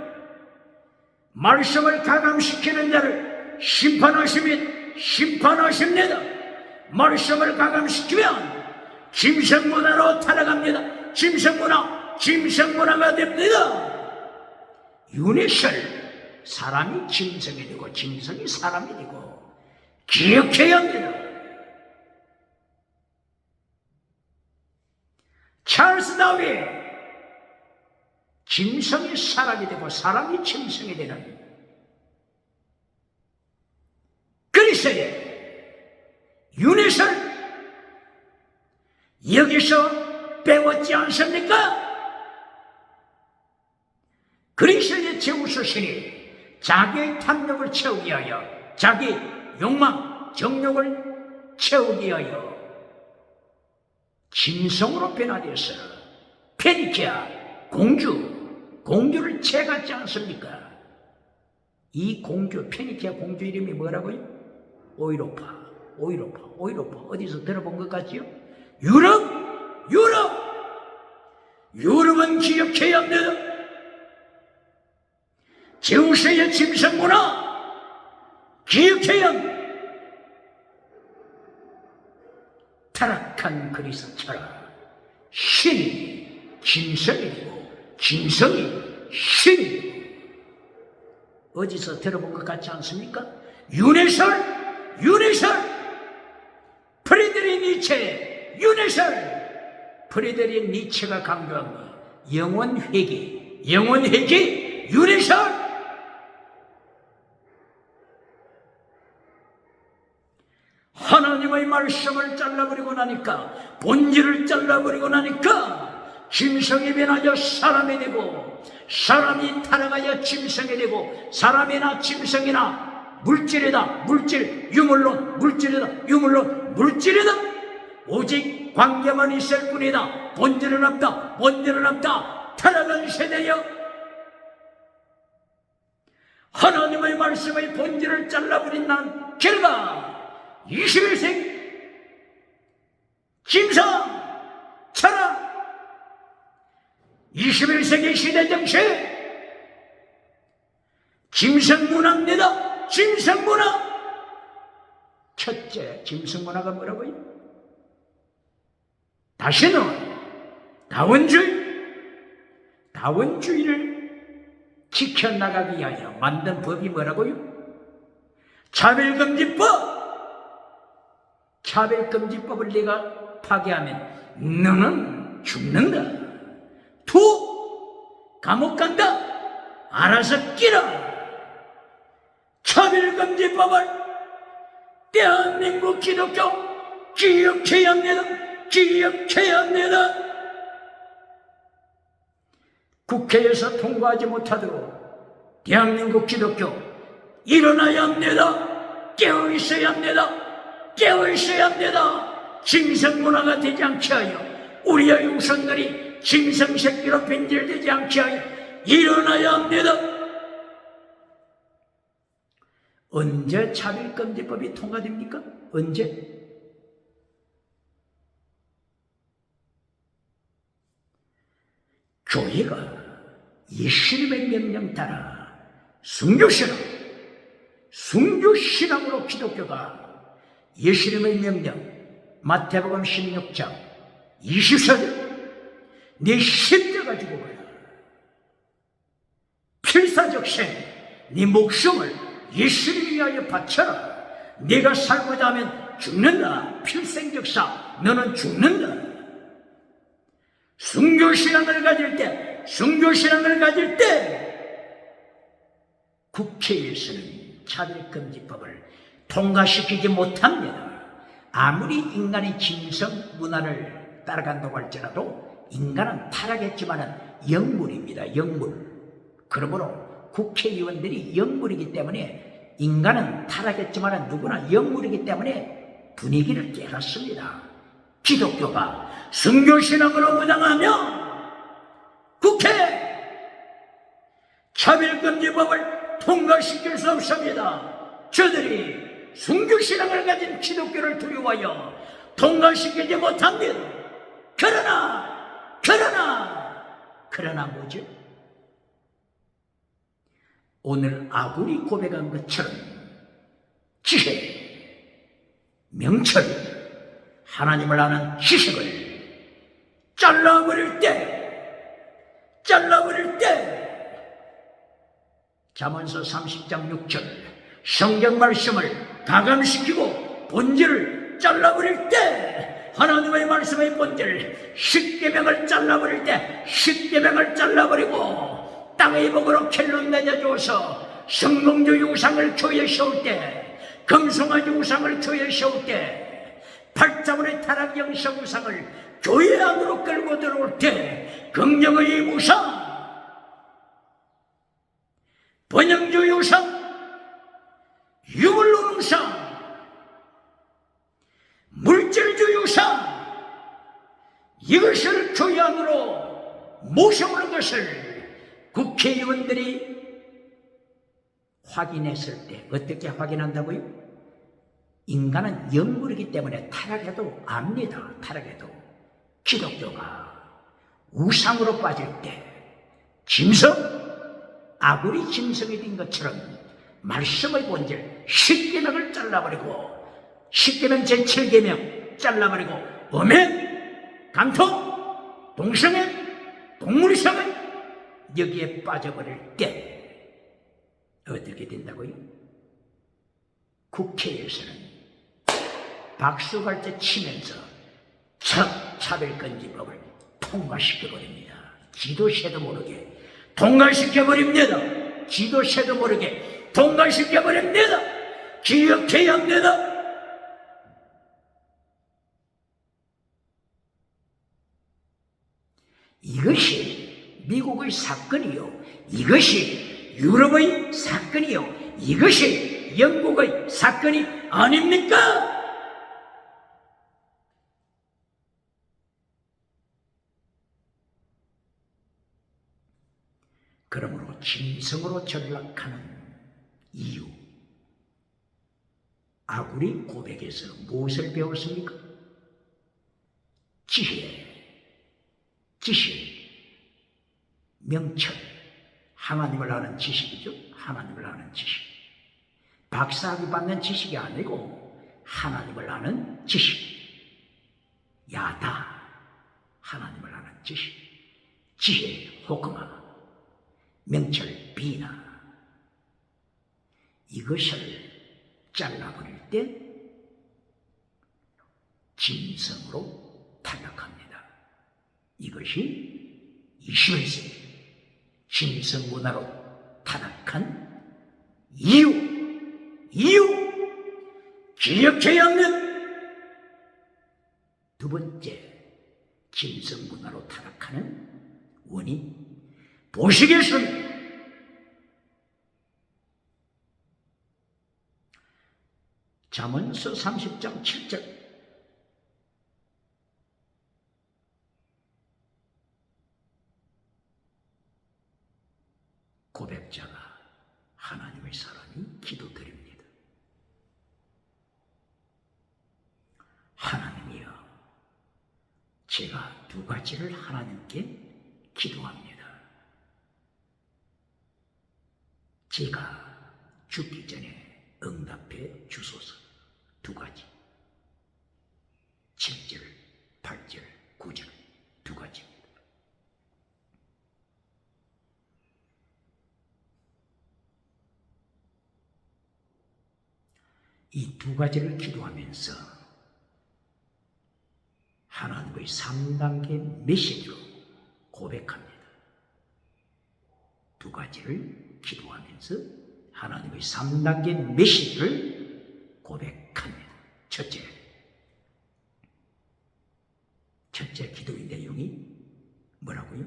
Speaker 1: 말씀을 가감시키는 자를 심판하십니다. 말씀을 가감시키면 짐승문화로 타락합니다. 짐승문화가 됩니다. 유니셀 사람이 짐승이 되고 짐승이 사람이 되고 기억해야 합니다. 찰스 다윈 짐승이 사람이 되고 사람이 짐승이 되는 그리스의 유니셀 여기서 배웠지 않습니까? 그리스의 제우스 신이 자기의 탐욕을 채우기 위하여, 자기 욕망, 정욕을 채우기 위하여 짐승으로 변화되어서 페니키아 공주를 채갔지 않습니까? 이 공주, 페니키아 공주 이름이 뭐라고요? 오이로파. 어디서 들어본 것 같지요? 유럽은 기억해야 합니다. 제우스의 짐승문화, 기억해야 합니다. 타락한 그리스도처럼 신이 짐승이 되고 짐승이 신이 되고, 어디서 들어본 것 같지 않습니까? 윤회설, 프리드리히 니체, 윤회설. 프리드리히 니체가 강조한 거, 영혼회개, 윤회설. 하나님의 말씀을 잘라버리고 나니까, 본질을 잘라버리고 나니까 짐승이 변하여 사람이 되고, 사람이 타락하여 짐승이 되고, 사람이나 짐승이나 물질이다 물질, 유물론 물질이다 유물론 물질이다. 오직 관계만 있을 뿐이다. 본질은 없다. 타락한 세대여, 하나님의 말씀의 본질을 잘라버린 난 결과 21세기 짐승 철학, 21세기 시대 정신, 짐승 문화입니다. 짐승 문화. 첫째, 짐승 문화가 뭐라고요? 다시는 다원주의를 지켜나가기 위하여 만든 법이 뭐라고요? 차별금지법을 네가 파괴하면 너는 죽는다. 감옥 간다. 알아서 끼라. 차별금지법을 대한민국 기독교 기억해야 합니다. 국회에서 통과하지 못하도록 대한민국 기독교 일어나야 합니다. 깨어 있어야 합니다. 짐승문화가 되지 않게 하여, 우리의 후손들이 짐승새끼로 변질되지 않게 하여 일어나야 합니다. 언제 차별금지법이 통과됩니까? 언제? 교회가 예수님의 명령 따라 순교신앙으로 기독교가 예수님의 명령, 마태복음 16장 24절, 네 십자가 지고 가라. 필사적생, 네 목숨을 예수님을 위하여 바쳐라. 네가 살고자 하면 죽는다. 필생적사, 너는 죽는다. 순교신앙을 가질 때 국회에서는 차별금지법을 통과시키지 못합니다. 아무리 인간의 짐승 문화를 따라간다고 할지라도 인간은 타락했지만은 영물입니다. 영물. 그러므로 국회의원들이 영물이기 때문에, 인간은 타락했지만은 누구나 영물이기 때문에 분위기를 깨갔습니다. 기독교가 순교신앙으로 무장하며 국회 차별금지법을 통과시킬 수 없습니다. 저들이 순교신앙을 가진 기독교를 두려워하여 통과시키지 못합니다. 그러나 뭐죠? 오늘 아굴이 고백한 것처럼 지혜, 명철, 하나님을 아는 지식을 잘라버릴 때 잠언서 30장 6절 성경 말씀을 가감시키고 본질을 잘라버릴 때, 하나님의 말씀의 본질 십계명을 잘라버릴 때 십계명을 잘라버리고 땅의 복으로 켈론 맺어주어서 성공주 우상을 교회에 세울 때, 금송아지 우상을 교회에 세울 때, 팔자문의 타락 영성 우상을 교회 안으로 끌고 들어올 때, 긍정의 우상, 번영주의 우상, 유물론 우상, 물질주의 우상, 이것을 교회 안으로 모셔오는 것을 국회의원들이 확인했을 때 어떻게 확인한다고요? 인간은 영물이기 때문에 타락해도 압니다. 타락해도. 기독교가 우상으로 빠질 때 짐승, 아구리 짐승이 된 것처럼 말씀의 본질 십계명을 잘라버리고 십계명 제7계명 잘라버리고 음행, 간통, 동성애, 동물성애 여기에 빠져버릴 때 어떻게 된다고요? 국회에서는 박수갈채 치면서 차별금지법을 통과시켜버립니다. 지도새도 모르게 통과시켜버립니다. 지도새도 모르게 통과시켜버립니다. 기억해야 합니다. 이것이 미국의 사건이요, 이것이 유럽의 사건이요, 이것이 영국의 사건이 아닙니까? 그러므로 짐승으로 전락하는 이유, 아구리 고백에서 무엇을 배웠습니까? 지혜, 명철, 하나님을 아는 지식이죠. 하나님을 아는 지식. 박사학위 받는 지식이 아니고 하나님을 아는 지식. 야다, 하나님을 아는 지식. 지혜, 호크마, 명철, 비나. 이것을 잘라버릴 때 짐승으로 탈락합니다. 이것이 21세기 짐승 문화로 타락한 이유 기억해야 하는 두 번째 짐승 문화로 타락하는 원인 보시겠습니다. 잠언서 30장 7절 고백자가 하나님의 사람이 기도드립니다. 하나님이여, 제가 두 가지를 하나님께 기도합니다. 제가 죽기 전에 응답해 주소서. 두 가지. 7절, 8절, 9절 두 가지입니다. 이 두 가지를 기도하면서 하나님의 3단계 메시지로 고백합니다. 두 가지를 기도하면서 하나님의 3단계 메시지를 고백합니다. 첫째 기도의 내용이 뭐라고요?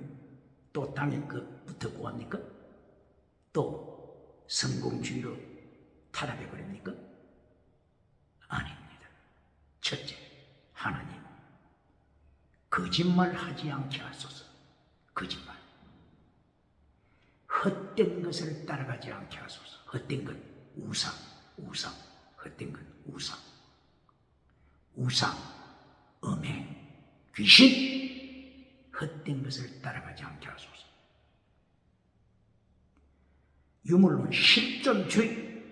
Speaker 1: 또 땅의 것부터 구합니까? 또 성공주의로 타락해버립니까? 아닙니다. 첫째, 하나님, 거짓말하지 않게 하소서. 거짓말. 헛된 것을 따라가지 않게 하소서. 헛된 것, 우상. 헛된 것, 우상, 음행, 귀신. 헛된 것을 따라가지 않게 하소서. 유물론 실존주의,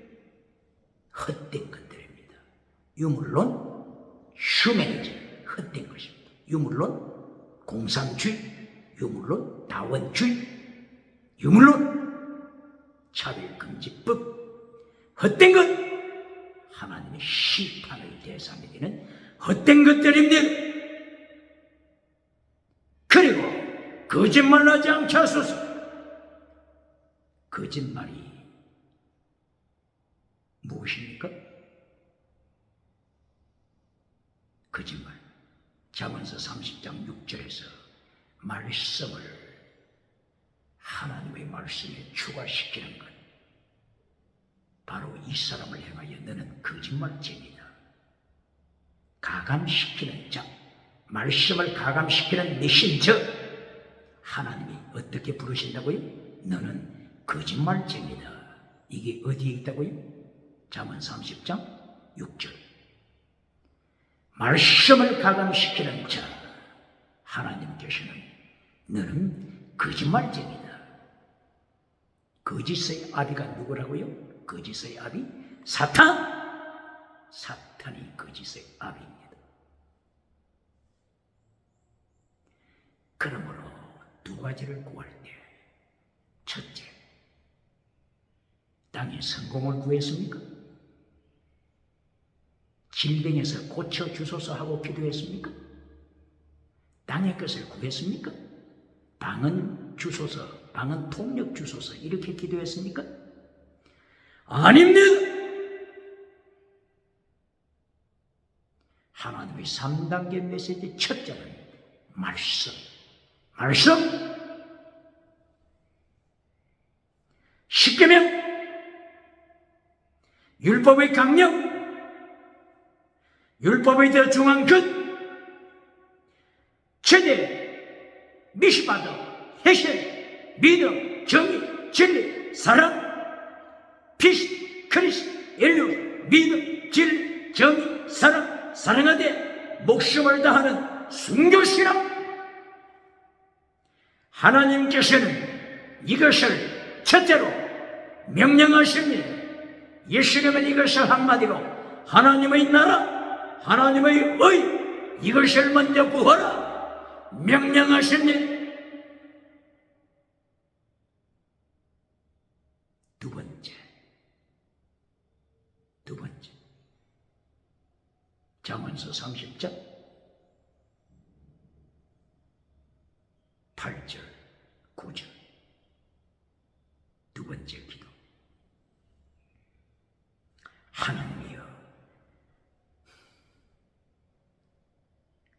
Speaker 1: 헛된 것들입니다. 유물론 휴머니즘, 헛된 것입니다. 유물론 공산주의, 유물론 다원주의, 유물론 차별금지법, 헛된 것, 하나님의 심판의 대상이 되는 헛된 것들입니다. 그리고 거짓말하지 않게 하소서. 거짓말이 무엇입니까? 거짓말. 잠언서 30장 6절에서 말씀을 하나님의 말씀에 추가시키는 것, 바로 이 사람을 향하여 너는 거짓말쟁이다. 가감시키는 자, 말씀을 가감시키는 메신저, 하나님이 어떻게 부르신다고요? 너는 거짓말쟁이다. 이게 어디에 있다고요? 잠언 30장 6절. 말씀을 가감시키는 자, 하나님께서는 너는 거짓말쟁이다. 거짓의 아비가 누구라고요? 거짓의 아비 사탄이 거짓의 아비입니다. 그러므로 두 가지를 구할 때, 첫째, 땅에 성공을 구했습니까? 질병에서 고쳐주소서 하고 기도했습니까? 땅의 것을 구했습니까? 방은 주소서, 방은 통력 주소서 이렇게 기도했습니까? 아닙니다. 하나님의 3단계 메시지 첫째는 말씀. 십계명, 율법의 강령, 율법의 더 중앙 근, 최대, 미시바드, 해실, 믿음, 정의, 진리, 사랑, 피시, 크리스, 인류, 믿음, 진리, 정의, 사랑, 사랑하되 목숨을 다하는 순교신앙. 하나님께서는 이것을 첫째로 명령하십니다. 예수님은 이것을 한마디로 하나님의 나라, 하나님의 의, 이것을 먼저 구하라 명령하십니다. 두 번째, 잠언서 30장 8절 9절 두 번째 기도. 하나님이여,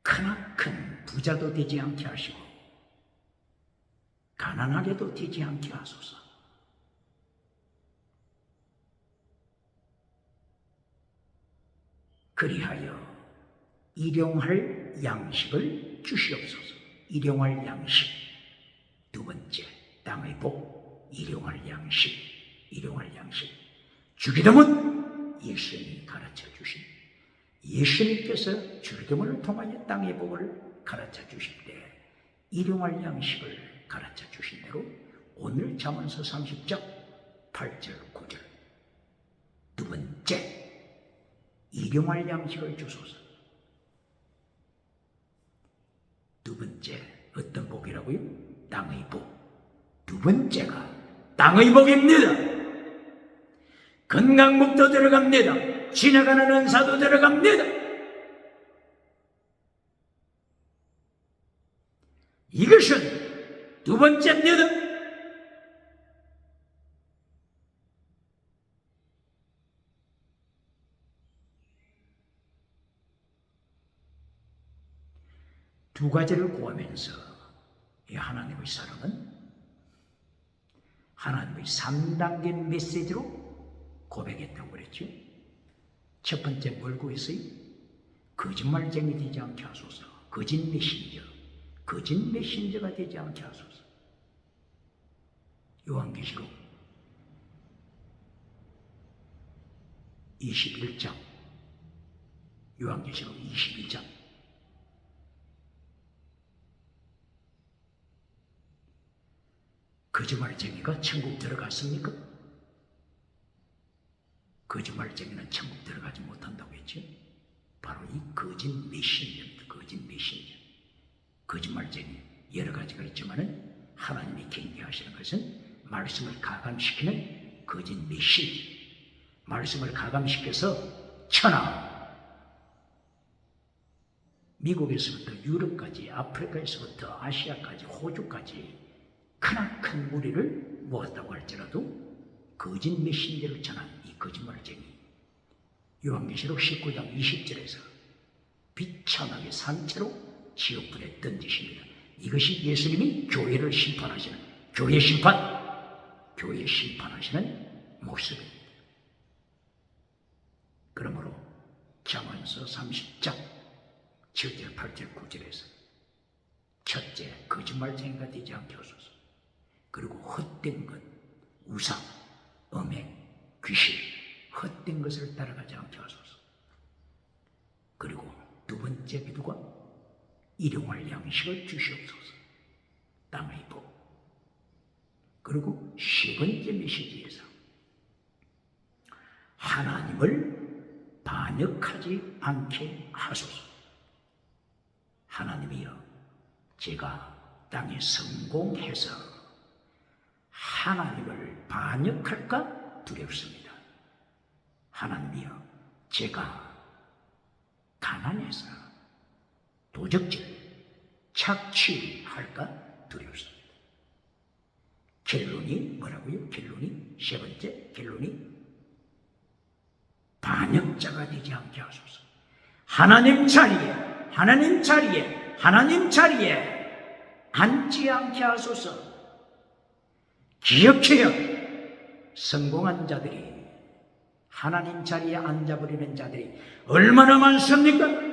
Speaker 1: 크나큰 부자도 되지 않게 하시고 가난하게도 되지 않게 하소서. 그리하여 일용할 양식을 주시옵소서. 일용할 양식. 두 번째, 땅의 복, 일용할 양식. 주기도문 예수님이 가르쳐 주신, 예수님께서 주기도문을 통하여 땅의 복을 가르쳐 주실 때 일용할 양식을 가르쳐 주신 대로 오늘 잠언서 30장 8절 9절 두 번째, 일용할 양식을 주소서. 두 번째, 어떤 복이라고요? 땅의 복. 두 번째가 땅의 복입니다. 건강복도 들어갑니다. 지나가는 은사도 들어갑니다. 이것은 두 번째입니다. 두 가지를 구하면서 이 하나님의 사랑은 하나님의 3단계 메시지로 고백했다고 그랬죠. 첫 번째 뭘 구했어요? 거짓말쟁이 되지 않게 하소서. 거짓 메신저가 되지 않게 하소서. 요한계시록 21장, 요한계시록 22장. 거짓말쟁이가 천국 들어갔습니까? 거짓말쟁이는 천국 들어가지 못한다고 했죠. 바로 이 거짓 메신저입니다. 거짓말쟁이 여러 가지가 있지만은 하나님이 경계하시는 것은 말씀을 가감시키는 거짓 메신저. 말씀을 가감시켜서 천하, 미국에서부터 유럽까지, 아프리카에서부터 아시아까지, 호주까지 크나큰 무리를 모았다고 할지라도 거짓 메신저를 전한 이 거짓말쟁이, 요한계시록 19장 20절에서 비참하게 산채로 지옥불에 던지십니다. 이것이 예수님이 교회를 심판하시는, 교회 심판하시는 모습입니다. 그러므로 잠언서 30장 7절 8절 9절에서 첫째, 거짓말쟁이가 되지 않게 하소서. 그리고 헛된 것, 우상, 음행, 귀신, 헛된 것을 따라가지 않게 하소서. 그리고 두 번째 기도가 일용할 양식을 주시옵소서. 땅의 복. 그리고 세 번째 메시지에서 하나님을 반역하지 않게 하소서. 하나님이여, 제가 땅에 성공해서 하나님을 반역할까 두렵습니다. 하나님이여, 제가 가난해서 도적질, 착취할까 두렵습니다. 결론이 뭐라고요? 결론이 세 번째 결론이 반역자가 되지 않게 하소서. 하나님 자리에 앉지 않게 하소서. 기억해요. 성공한 자들이, 하나님 자리에 앉아버리는 자들이 얼마나 많습니까?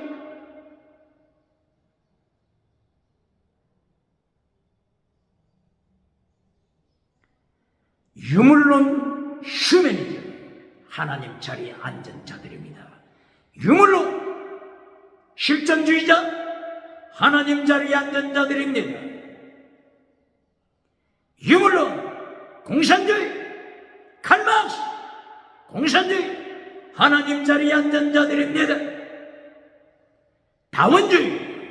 Speaker 1: 유물론 휴메니즘, 하나님 자리에 앉은 자들입니다. 유물론 실존주의자, 하나님 자리에 앉은 자들입니다. 유물론 공산주의, 칼막스, 공산주의, 하나님 자리에 앉은 자들입니다. 다원주의,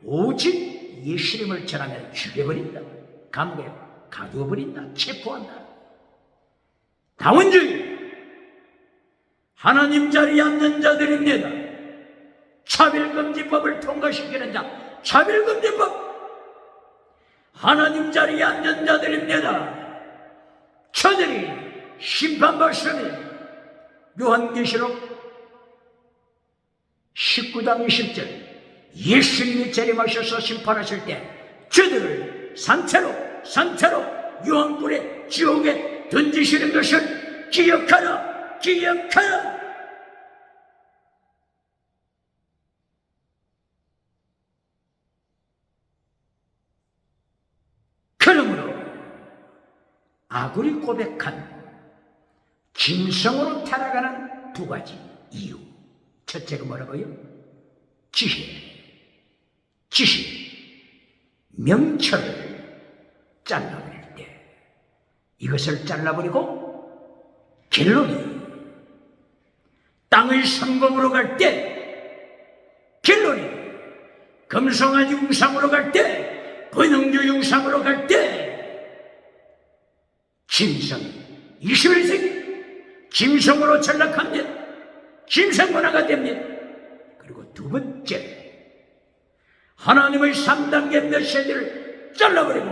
Speaker 1: 오직 예수님을 전하면 죽여버린다, 감옥에 가두어버린다, 체포한다. 다원주의, 하나님 자리에 앉는 자들입니다. 차별금지법을 통과시키는 자, 차별금지법, 하나님 자리에 앉은 자들입니다. 저들이 심판받습니다. 요한계시록 19장 20절, 예수님이 재림하셔서 심판하실 때 저들을 산채로 유황불의 지옥에 던지시는 것을 기억하라. 그러므로 아굴이 고백한 짐승으로 타락하는 두 가지 이유, 첫째가 뭐라고요? 지혜, 명철을 잘라버릴 때, 이것을 잘라버리고 결론이 땅의 성공으로 갈 때, 결론이 금송아지 웅상으로 갈 때, 번영주 웅상으로 갈 때, 짐승 21세기 짐승으로 전락합니다. 짐승 문화가 됩니다. 그리고 두 번째, 하나님의 3단계 메시지를 잘라버리고,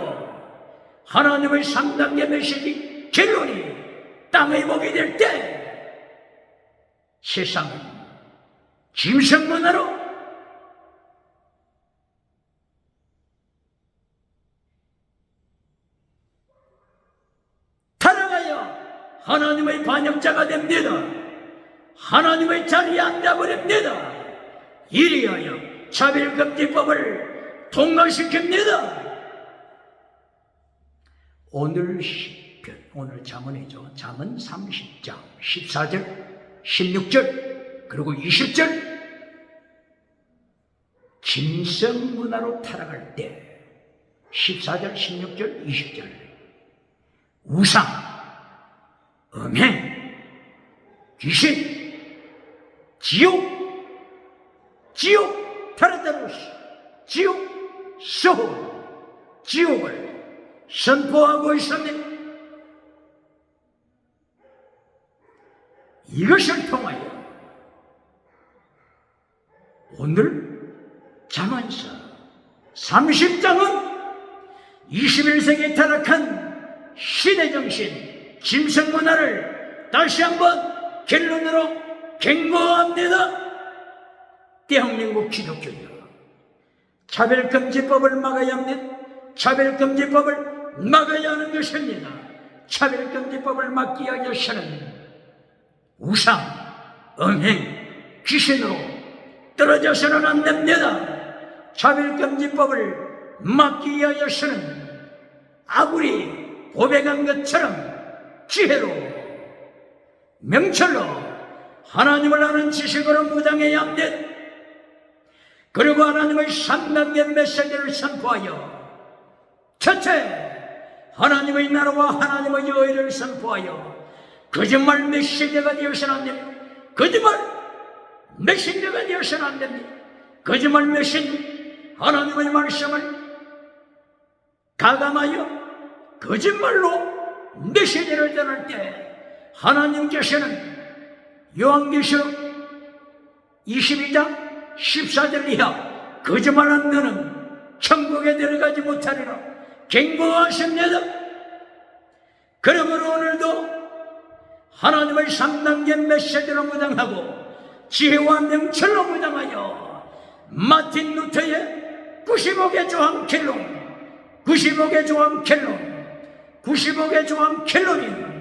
Speaker 1: 하나님의 3단계 메시지 결론이 땅의 복이 될 때, 세상은 짐승 문화로 타락하여 하나님의 반역자가 됩니다. 하나님의 자리에 앉아버립니다. 이리하여 차별금지법을 통과시킵니다. 오늘 시편, 오늘 잠언이죠. 잠언 30장 14절, 16절, 그리고 20절. 짐승 문화로 타락할 때 14절, 16절, 20절. 우상, 음행, 귀신, 지옥 타르타루스, 지옥, 소홀, 지옥을 선포하고 있습니다. 이것을 통하여 오늘 잠언서 30장은 21세기에 타락한 시대정신, 짐승문화를 다시 한번 결론으로 경고합니다. 대한민국 기독교여, 차별금지법을 막아야 합니다. 차별금지법을 막아야 하는 것입니다. 차별금지법을 막기 위해서는 우상, 음행, 귀신으로 떨어져서는 안 됩니다. 차별금지법을 막기 위해서는 아굴이 고백한 것처럼 지혜로, 명철로, 하나님을 아는 지식으로 무장해야 합니다. 그리고 하나님의 3단계 메시지를 선포하여, 첫째, 하나님의 나라와 하나님의 의를 선포하여 거짓말 메시지가 되어서는 안 됩니다. 거짓말 메신저가 되어서는 안 됩니다. 거짓말 메신저, 하나님의 말씀을 가감하여 거짓말로 메시지를 전할 때 하나님께서는 요한계시록 22장 14절 이하 거짓말한 너는 천국에 들어가지 못하리라 경고하십니다. 그러므로 오늘도 하나님의 3단계 메시지로 무장하고 지혜와 명철로 무장하여 마틴 루터의 95개 조항 켈론, 95개 조항 켈론, 95개 조항 켈론인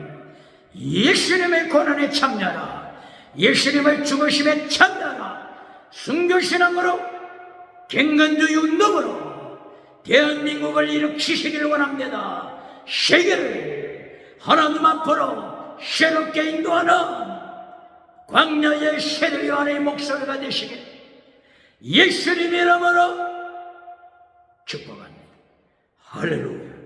Speaker 1: 예수님의 고난에 참여하라, 예수님의 죽으심에 참여하라, 순교신앙으로 갱간주의 운동으로 대한민국을 일으키시기를 원합니다. 세계를 하나님 앞으로 새롭게 인도하는 광야의 세대 요한의 목소리가 되시길 예수님 이름으로 축복합니다. 할렐루야.